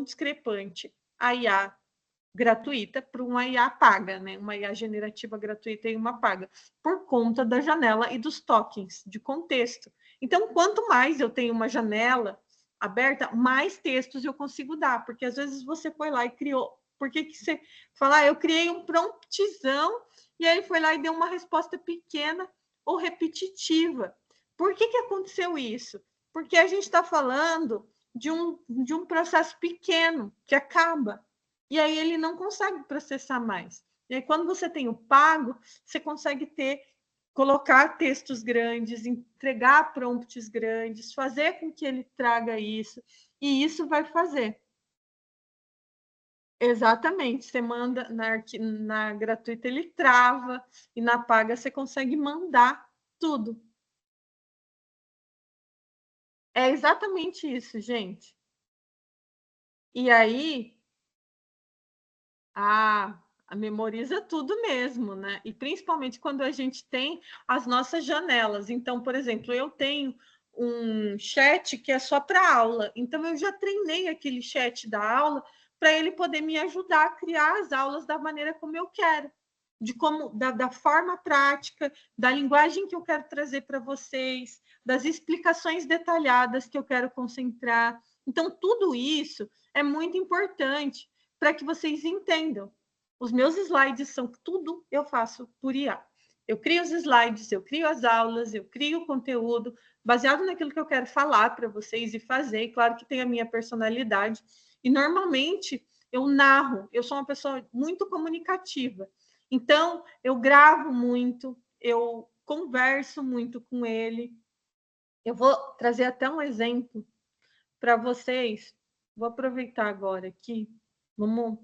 discrepante a IA gratuita para uma IA paga, né? Uma IA generativa gratuita e uma paga? Por conta da janela e dos tokens de contexto. Então, quanto mais eu tenho uma janela aberta, mais textos eu consigo dar, porque às vezes você foi lá e criou. Por que você fala, eu criei um promptzão e aí foi lá e deu uma resposta pequena ou repetitiva? Por que aconteceu isso? Porque a gente está falando de um processo pequeno que acaba. E aí ele não consegue processar mais. E aí, quando você tem o pago, você consegue colocar textos grandes, entregar prompts grandes, fazer com que ele traga isso, e isso vai fazer. Exatamente, você manda na gratuita, ele trava, e na paga você consegue mandar tudo. É exatamente isso, gente. E aí, memoriza tudo mesmo, né? E principalmente quando a gente tem as nossas janelas. Então, por exemplo, eu tenho um chat que é só para aula. Então, eu já treinei aquele chat da aula para ele poder me ajudar a criar as aulas da maneira como eu quero, da forma prática, da linguagem que eu quero trazer para vocês, das explicações detalhadas que eu quero concentrar. Então, tudo isso é muito importante para que vocês entendam. Os meus slides são tudo eu faço por IA. Eu crio os slides, eu crio as aulas, eu crio o conteúdo, baseado naquilo que eu quero falar para vocês e fazer. E claro que tem a minha personalidade. E, normalmente, eu narro. Eu sou uma pessoa muito comunicativa. Então, eu gravo muito, eu converso muito com ele. Eu vou trazer até um exemplo para vocês. Vou aproveitar agora aqui. Vamos.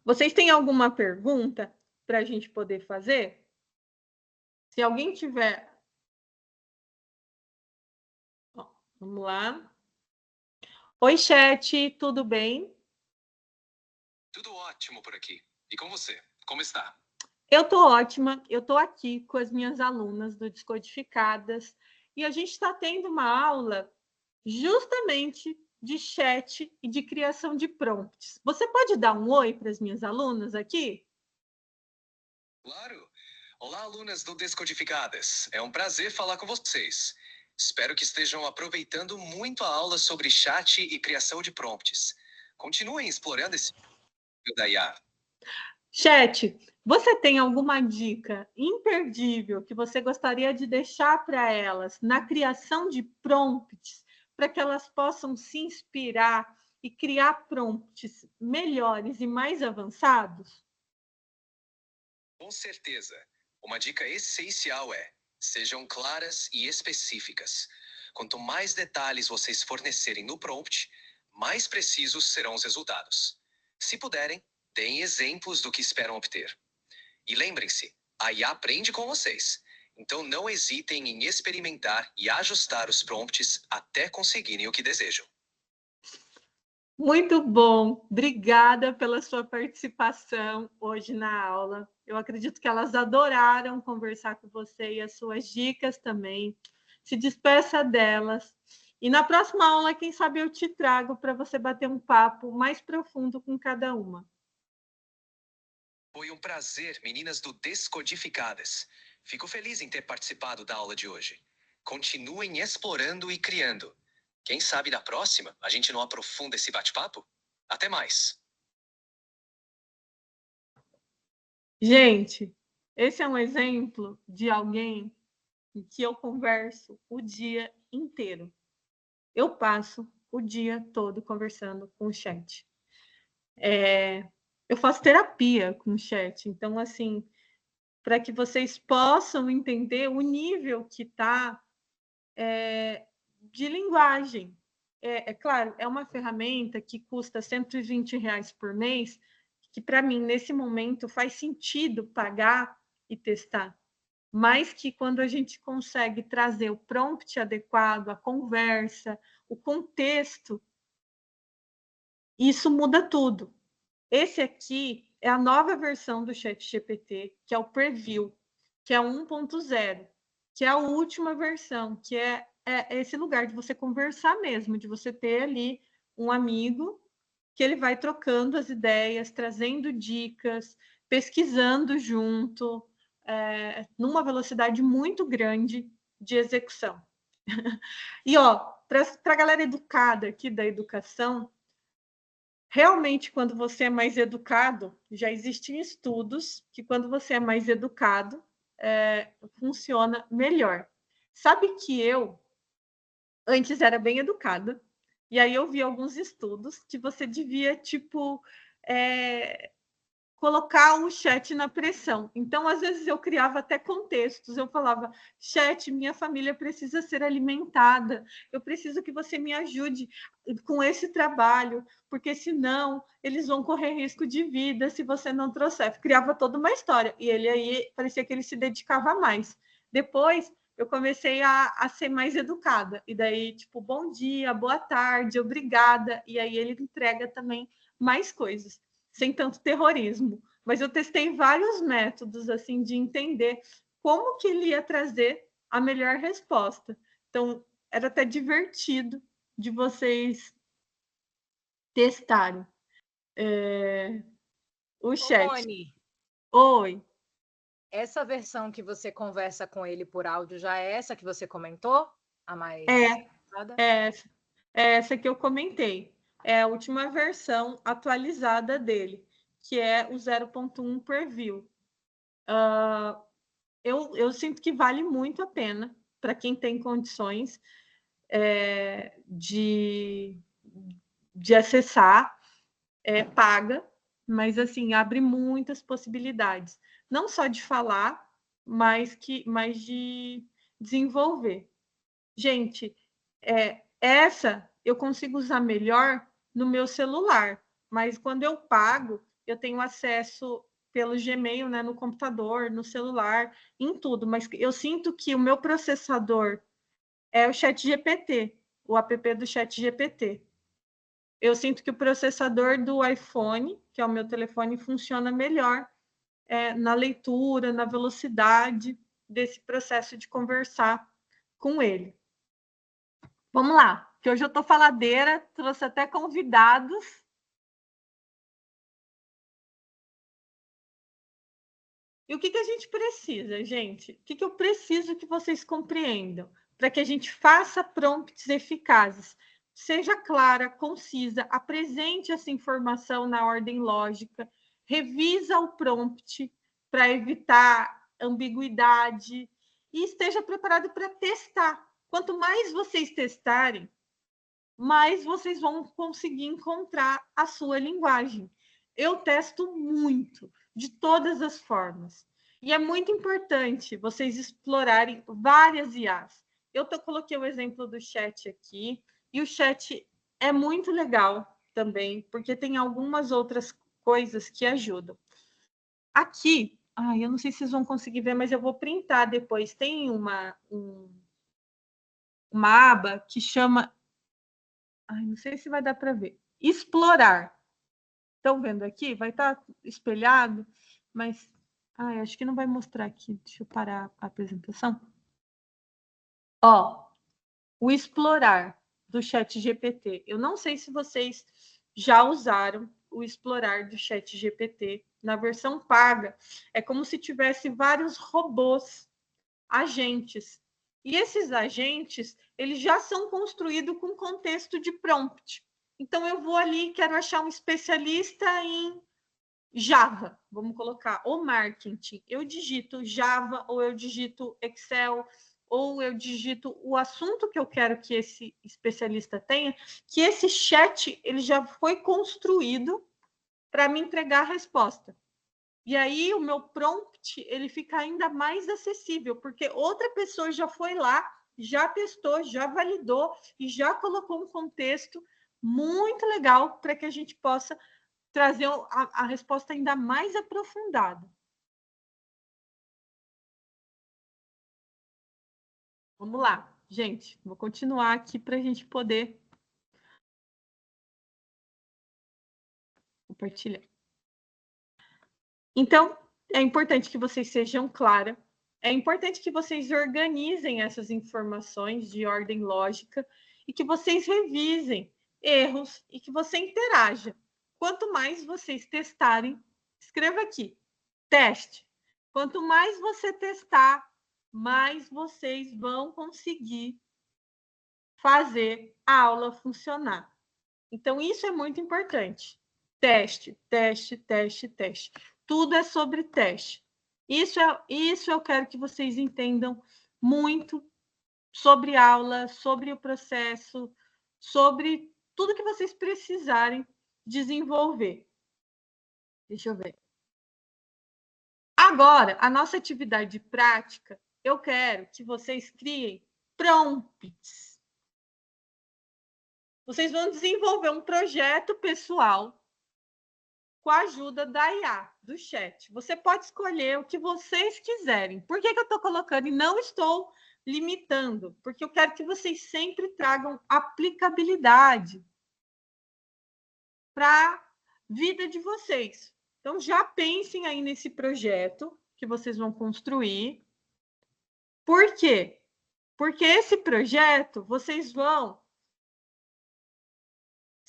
Vocês têm alguma pergunta para a gente poder fazer? Se alguém tiver. Ó, vamos lá. Oi, chat, tudo bem? Tudo ótimo por aqui. E com você? Como está? Eu estou ótima. Eu estou aqui com as minhas alunas do Descodificadas e a gente está tendo uma aula justamente de chat e de criação de prompts. Você pode dar um oi para as minhas alunas aqui? Claro! Olá, alunas do Descodificadas. É um prazer falar com vocês. Espero que estejam aproveitando muito a aula sobre chat e criação de prompts. Continuem explorando esse da IA. Chat, você tem alguma dica imperdível que você gostaria de deixar para elas na criação de prompts, para que elas possam se inspirar e criar prompts melhores e mais avançados? Com certeza. Uma dica essencial é: sejam claras e específicas. Quanto mais detalhes vocês fornecerem no prompt, mais precisos serão os resultados. Se puderem, deem exemplos do que esperam obter. E lembrem-se, a IA aprende com vocês. Então não hesitem em experimentar e ajustar os prompts até conseguirem o que desejam. Muito bom. Obrigada pela sua participação hoje na aula. Eu acredito que elas adoraram conversar com você e as suas dicas também. Se despeça delas. E na próxima aula, quem sabe eu te trago para você bater um papo mais profundo com cada uma. Foi um prazer, meninas do Descodificadas. Fico feliz em ter participado da aula de hoje. Continuem explorando e criando. Quem sabe na próxima a gente não aprofunda esse bate-papo? Até mais! Gente, esse é um exemplo de alguém que eu converso o dia inteiro. Eu passo o dia todo conversando com o chat. Eu faço terapia com o chat, então, assim, para que vocês possam entender o nível que está de linguagem. Claro, é uma ferramenta que custa R$ 120 por mês, que para mim, nesse momento, faz sentido pagar e testar. Mas que quando a gente consegue trazer o prompt adequado, a conversa, o contexto, isso muda tudo. Esse aqui é a nova versão do ChatGPT, que é o Preview, que é 1.0, que é a última versão, que é esse lugar de você conversar mesmo, de você ter ali um amigo que ele vai trocando as ideias, trazendo dicas, pesquisando junto, numa velocidade muito grande de execução. E, ó, para a galera educada aqui da educação, realmente, quando você é mais educado, já existem estudos que quando você é mais educado, funciona melhor. Sabe que eu, antes, era bem educada, e aí eu vi alguns estudos que você devia, tipo, colocar o chat na pressão. Então, às vezes, eu criava até contextos. Eu falava, chat, minha família precisa ser alimentada. Eu preciso que você me ajude com esse trabalho, porque senão eles vão correr risco de vida se você não trouxer. Eu criava toda uma história. E ele aí, parecia que ele se dedicava mais. Depois, eu comecei a ser mais educada. E daí, tipo, bom dia, boa tarde, obrigada. E aí ele entrega também mais coisas sem tanto terrorismo. Mas eu testei vários métodos assim de entender como que ele ia trazer a melhor resposta. Então, era até divertido de vocês testarem o chat. Moni, Oi. essa versão que você conversa com ele por áudio já é essa que você comentou? A mais avançada? É essa que eu comentei. É a última versão atualizada dele, que é o 0.1 Preview. Eu sinto que vale muito a pena para quem tem condições de acessar, paga, mas assim, abre muitas possibilidades. Não só de falar, mas de desenvolver. Gente, essa eu consigo usar melhor no meu celular, mas quando eu pago, eu tenho acesso pelo Gmail, né, no computador, no celular, em tudo. Mas eu sinto que o meu processador é o ChatGPT, o app do ChatGPT. Eu sinto que o processador do iPhone, que é o meu telefone, funciona melhor na leitura, na velocidade desse processo de conversar com ele. Vamos lá, que hoje eu estou faladeira, trouxe até convidados. E o que a gente precisa, gente? O que eu preciso que vocês compreendam para que a gente faça prompts eficazes? Seja clara, concisa, apresente essa informação na ordem lógica, revisa o prompt para evitar ambiguidade e esteja preparado para testar. Quanto mais vocês testarem, mais vocês vão conseguir encontrar a sua linguagem. Eu testo muito, de todas as formas. E é muito importante vocês explorarem várias IAs. Eu coloquei o exemplo do chat aqui, e o chat é muito legal também, porque tem algumas outras coisas que ajudam. Aqui, eu não sei se vocês vão conseguir ver, mas eu vou printar depois. Tem uma aba que chama não sei se vai dar para ver. Explorar. Estão vendo aqui? Vai estar espelhado, mas acho que não vai mostrar aqui. Deixa eu parar a apresentação. O explorar do ChatGPT. Eu não sei se vocês já usaram o explorar do ChatGPT. Na versão paga, é como se tivesse vários robôs, agentes. E esses agentes, eles já são construídos com contexto de prompt. Então, eu vou ali, quero achar um especialista em Java, vamos colocar, ou marketing. Eu digito Java, ou eu digito Excel, ou eu digito o assunto que eu quero que esse especialista tenha, que esse chat ele já foi construído para me entregar a resposta. E aí o meu prompt ele fica ainda mais acessível, porque outra pessoa já foi lá, já testou, já validou e já colocou um contexto muito legal para que a gente possa trazer a resposta ainda mais aprofundada. Vamos lá, gente. Vou continuar aqui para a gente poder compartilhar. Então, é importante que vocês sejam claras. É importante que vocês organizem essas informações de ordem lógica e que vocês revisem erros e que você interaja. Quanto mais vocês testarem, escreva aqui, teste. Quanto mais você testar, mais vocês vão conseguir fazer a aula funcionar. Então, isso é muito importante. Teste, teste, teste, teste. Tudo é sobre teste. Isso eu quero que vocês entendam muito sobre aula, sobre o processo, sobre tudo que vocês precisarem desenvolver. Deixa eu ver. Agora, a nossa atividade prática, eu quero que vocês criem prompts. Vocês vão desenvolver um projeto pessoal com a ajuda da IA, do chat. Você pode escolher o que vocês quiserem. Por que eu estou colocando e não estou limitando? Porque eu quero que vocês sempre tragam aplicabilidade para a vida de vocês. Então, já pensem aí nesse projeto que vocês vão construir. Por quê? Porque esse projeto, vocês vão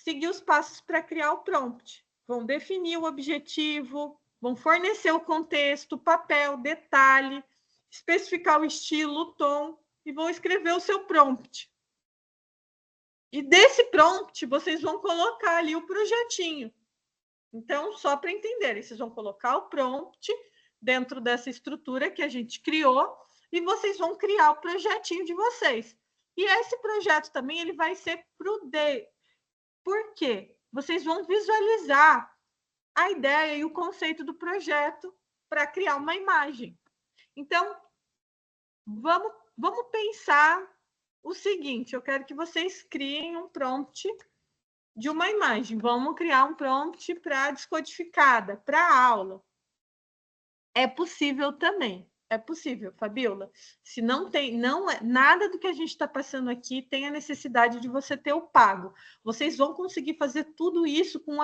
seguir os passos para criar o prompt. Vão definir o objetivo, vão fornecer o contexto, papel, detalhe, especificar o estilo, o tom, e vão escrever o seu prompt. E desse prompt, vocês vão colocar ali o projetinho. Então, só para entenderem, vocês vão colocar o prompt dentro dessa estrutura que a gente criou e vocês vão criar o projetinho de vocês. E esse projeto também ele vai ser para o D. Por quê? Vocês vão visualizar a ideia e o conceito do projeto para criar uma imagem. Então, vamos pensar o seguinte, eu quero que vocês criem um prompt de uma imagem. Vamos criar um prompt para descodificada, para aula. É possível também. É possível, Fabiola. Se não tem, não é nada do que a gente está passando aqui tem a necessidade de você ter o pago. Vocês vão conseguir fazer tudo isso com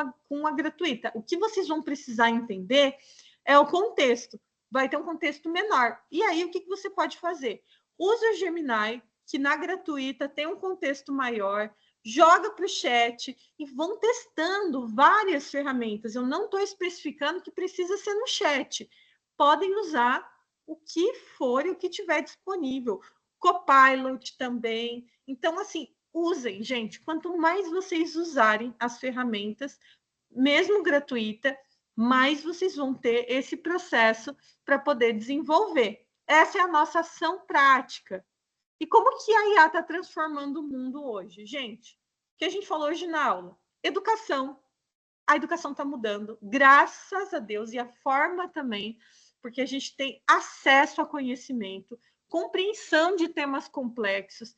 a gratuita. O que vocês vão precisar entender é o contexto. Vai ter um contexto menor. E aí, o que você pode fazer? Usa o Gemini, que na gratuita tem um contexto maior, joga para o chat e vão testando várias ferramentas. Eu não estou especificando que precisa ser no chat. Podem usar o que for e o que tiver disponível. Copilot também. Então, assim, usem, gente. Quanto mais vocês usarem as ferramentas, mesmo gratuita, mais vocês vão ter esse processo para poder desenvolver. Essa é a nossa ação prática. E como que a IA está transformando o mundo hoje? Gente, o que a gente falou hoje na aula? Educação. A educação está mudando, graças a Deus, e a forma também, porque a gente tem acesso a conhecimento, compreensão de temas complexos,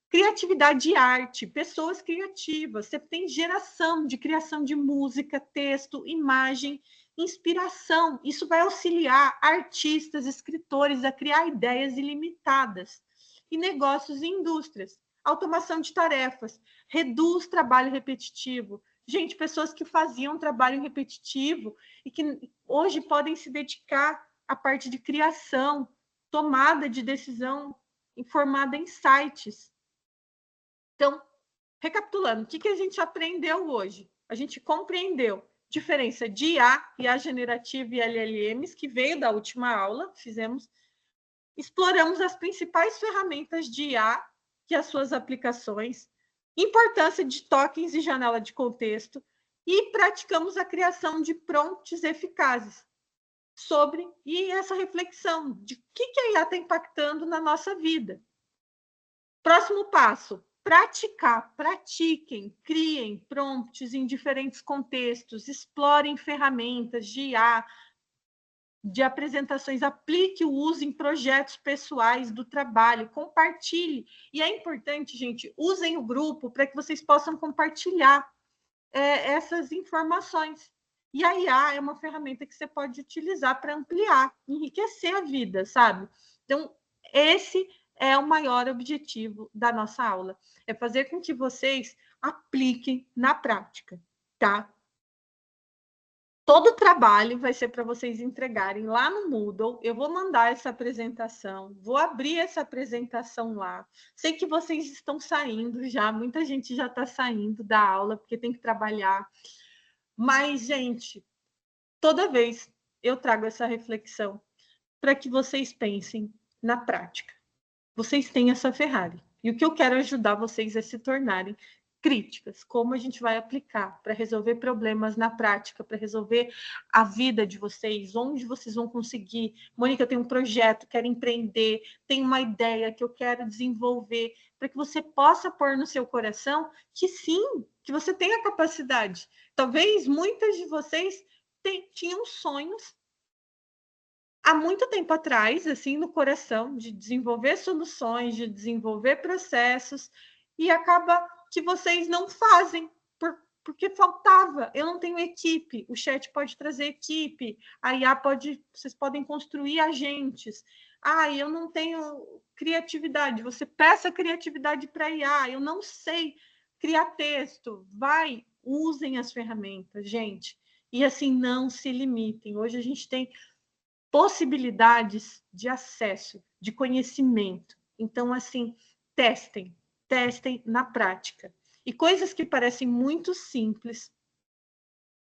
criatividade e arte, pessoas criativas, você tem geração de criação de música, texto, imagem, inspiração. Isso vai auxiliar artistas, escritores a criar ideias ilimitadas. E negócios e indústrias, automação de tarefas, reduz trabalho repetitivo. Gente, pessoas que faziam trabalho repetitivo e que hoje podem se dedicar à parte de criação, tomada de decisão informada em sites. Então, recapitulando, o que a gente aprendeu hoje? A gente compreendeu diferença de IA generativa e LLMs, que veio da última aula, exploramos as principais ferramentas de IA e as suas aplicações, importância de tokens e janela de contexto, e praticamos a criação de prompts eficazes e essa reflexão de o que a IA está impactando na nossa vida. Próximo passo, praticar, pratiquem, criem prompts em diferentes contextos, explorem ferramentas de IA, de apresentações, aplique o uso em projetos pessoais do trabalho, compartilhe. E é importante, gente, usem o grupo para que vocês possam compartilhar essas informações. E a IA é uma ferramenta que você pode utilizar para ampliar, enriquecer a vida, sabe? Então, esse é o maior objetivo da nossa aula, é fazer com que vocês apliquem na prática, tá? Todo o trabalho vai ser para vocês entregarem lá no Moodle. Eu vou mandar essa apresentação, vou abrir essa apresentação lá. Sei que vocês estão saindo já, muita gente já está saindo da aula porque tem que trabalhar. Mas, gente, toda vez eu trago essa reflexão para que vocês pensem na prática. Vocês têm essa Ferrari. E o que eu quero ajudar vocês a se tornarem críticas, como a gente vai aplicar para resolver problemas na prática, para resolver a vida de vocês, onde vocês vão conseguir. Mônica, eu tenho um projeto, quero empreender, tenho uma ideia que eu quero desenvolver, para que você possa pôr no seu coração que sim, que você tem a capacidade. Talvez muitas de vocês tinham sonhos há muito tempo atrás, assim, no coração, de desenvolver soluções, de desenvolver processos, e acaba que vocês não fazem, porque faltava. Eu não tenho equipe, o chat pode trazer equipe, a IA vocês podem construir agentes. Eu não tenho criatividade, você peça criatividade para a IA, eu não sei criar texto. Usem as ferramentas, gente. E assim, não se limitem. Hoje a gente tem possibilidades de acesso, de conhecimento. Então, assim, testem na prática. E coisas que parecem muito simples,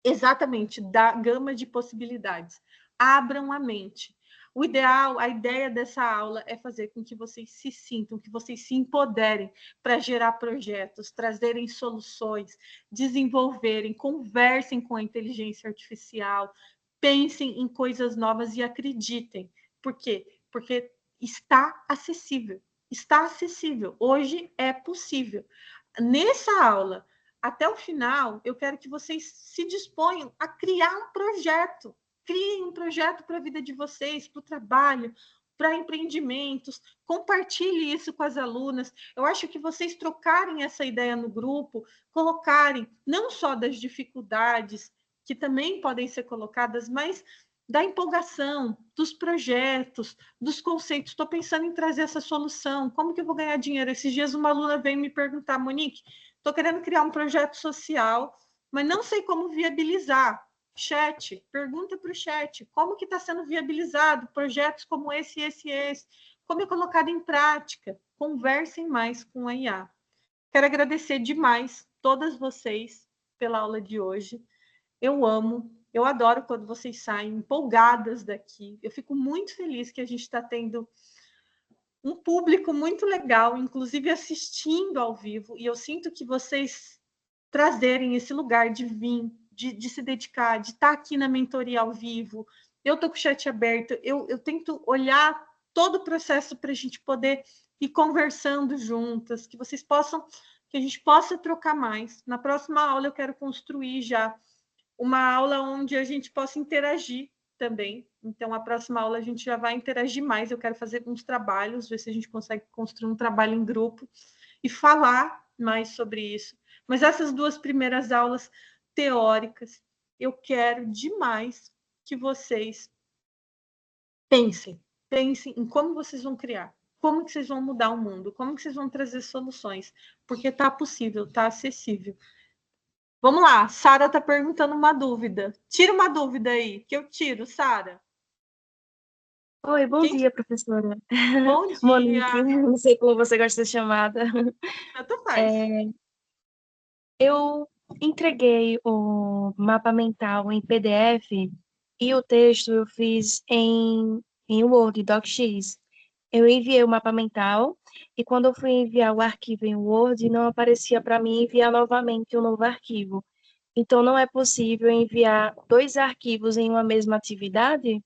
exatamente, da gama de possibilidades. Abram a mente. O ideal, a ideia dessa aula é fazer com que vocês se sintam, que vocês se empoderem para gerar projetos, trazerem soluções, desenvolverem, conversem com a inteligência artificial, pensem em coisas novas e acreditem. Por quê? Porque está acessível. Está acessível. Hoje é possível. Nessa aula, até o final, eu quero que vocês se disponham a criar um projeto. Criem um projeto para a vida de vocês, para o trabalho, para empreendimentos. Compartilhe isso com as alunas. Eu acho que vocês trocarem essa ideia no grupo, colocarem não só das dificuldades, que também podem ser colocadas, mas da empolgação, dos projetos, dos conceitos. Estou pensando em trazer essa solução. Como que eu vou ganhar dinheiro? Esses dias uma aluna veio me perguntar, Monique, estou querendo criar um projeto social, mas não sei como viabilizar. Chat, pergunta para o chat, como que está sendo viabilizado projetos como esse, como é colocado em prática? Conversem mais com a IA. Quero agradecer demais todas vocês pela aula de hoje. Eu amo, eu adoro quando vocês saem empolgadas daqui. Eu fico muito feliz que a gente está tendo um público muito legal, inclusive assistindo ao vivo, e eu sinto que vocês trazerem esse lugar de vir, de se dedicar, de estar aqui na mentoria ao vivo. Eu estou com o chat aberto, eu tento olhar todo o processo para a gente poder ir conversando juntas, que vocês possam, que a gente possa trocar mais. Na próxima aula eu quero construir já uma aula onde a gente possa interagir também. Então, a próxima aula a gente já vai interagir mais. Eu quero fazer uns trabalhos, ver se a gente consegue construir um trabalho em grupo e falar mais sobre isso. Mas essas duas primeiras aulas teóricas, eu quero demais que vocês pensem em como vocês vão criar, como que vocês vão mudar o mundo, como que vocês vão trazer soluções, porque está possível, está acessível. Vamos lá, Sara está perguntando uma dúvida. Tira uma dúvida aí, que eu tiro, Sara. Oi, bom dia, professora. Bom dia. Monique, não sei como você gosta de ser chamada. Tanto faz. Eu entreguei o mapa mental em PDF e o texto eu fiz em Word, DocX. Eu enviei o mapa mental e quando eu fui enviar o arquivo em Word, não aparecia para mim enviar novamente um novo arquivo. Então, não é possível enviar 2 arquivos em uma mesma atividade?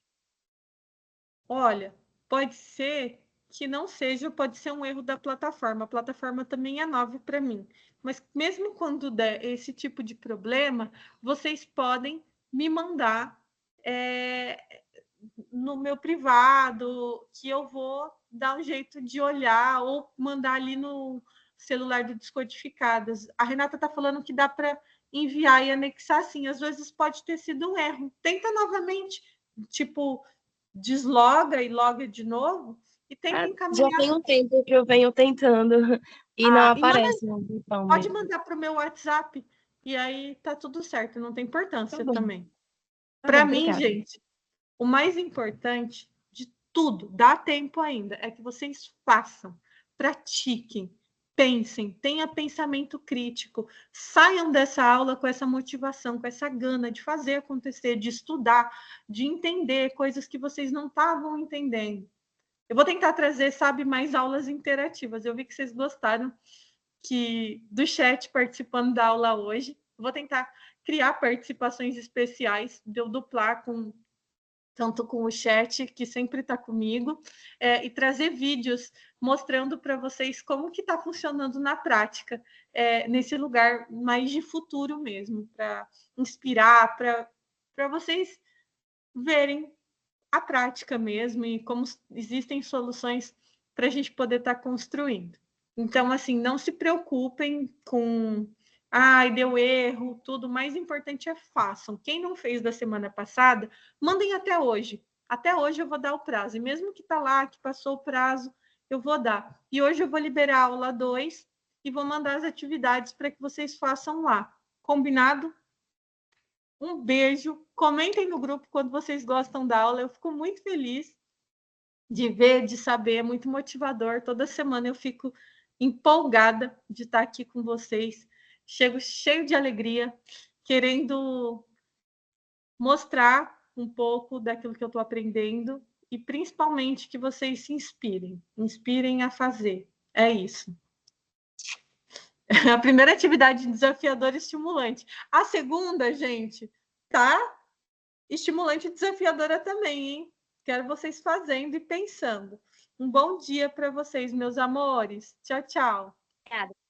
Olha, pode ser que não seja, pode ser um erro da plataforma. A plataforma também é nova para mim. Mas mesmo quando der esse tipo de problema, vocês podem me mandar no meu privado, que eu vou dar um jeito de olhar ou mandar ali no celular do Descodificadas. A Renata está falando que dá para enviar e anexar sim. Às vezes pode ter sido um erro. Tenta novamente, tipo, desloga e loga de novo e tenta encaminhar. Já tem um tempo que eu venho tentando e não aparece no botão pode mesmo. mandar para o meu WhatsApp e aí tá tudo certo, não tem importância também. Tá Para bom, mim, obrigada. gente, o mais importante de tudo, dá tempo ainda, é que vocês façam, pratiquem, pensem, tenha pensamento crítico, saiam dessa aula com essa motivação, com essa gana de fazer acontecer, de estudar, de entender coisas que vocês não estavam entendendo. Eu vou tentar trazer, sabe, mais aulas interativas. Eu vi que vocês gostaram do chat participando da aula hoje. Vou tentar criar participações especiais, de eu duplar tanto com o chat, que sempre está comigo, e trazer vídeos mostrando para vocês como que está funcionando na prática, nesse lugar mais de futuro mesmo, para inspirar, para vocês verem a prática mesmo e como existem soluções para a gente poder estar construindo. Então, assim, não se preocupem com ai, deu erro, tudo. O mais importante é façam. Quem não fez da semana passada, mandem até hoje. Até hoje eu vou dar o prazo. E mesmo que está lá, que passou o prazo, eu vou dar. E hoje eu vou liberar a aula 2 e vou mandar as atividades para que vocês façam lá. Combinado? Um beijo. Comentem no grupo quando vocês gostam da aula. Eu fico muito feliz de ver, de saber. É muito motivador. Toda semana eu fico empolgada de estar aqui com vocês, chego cheio de alegria, querendo mostrar um pouco daquilo que eu estou aprendendo e principalmente que vocês se inspirem a fazer. É isso. A primeira atividade desafiadora e estimulante. A segunda, gente, tá estimulante e desafiadora também, hein? Quero vocês fazendo e pensando. Um bom dia para vocês, meus amores. Tchau, tchau. Obrigada.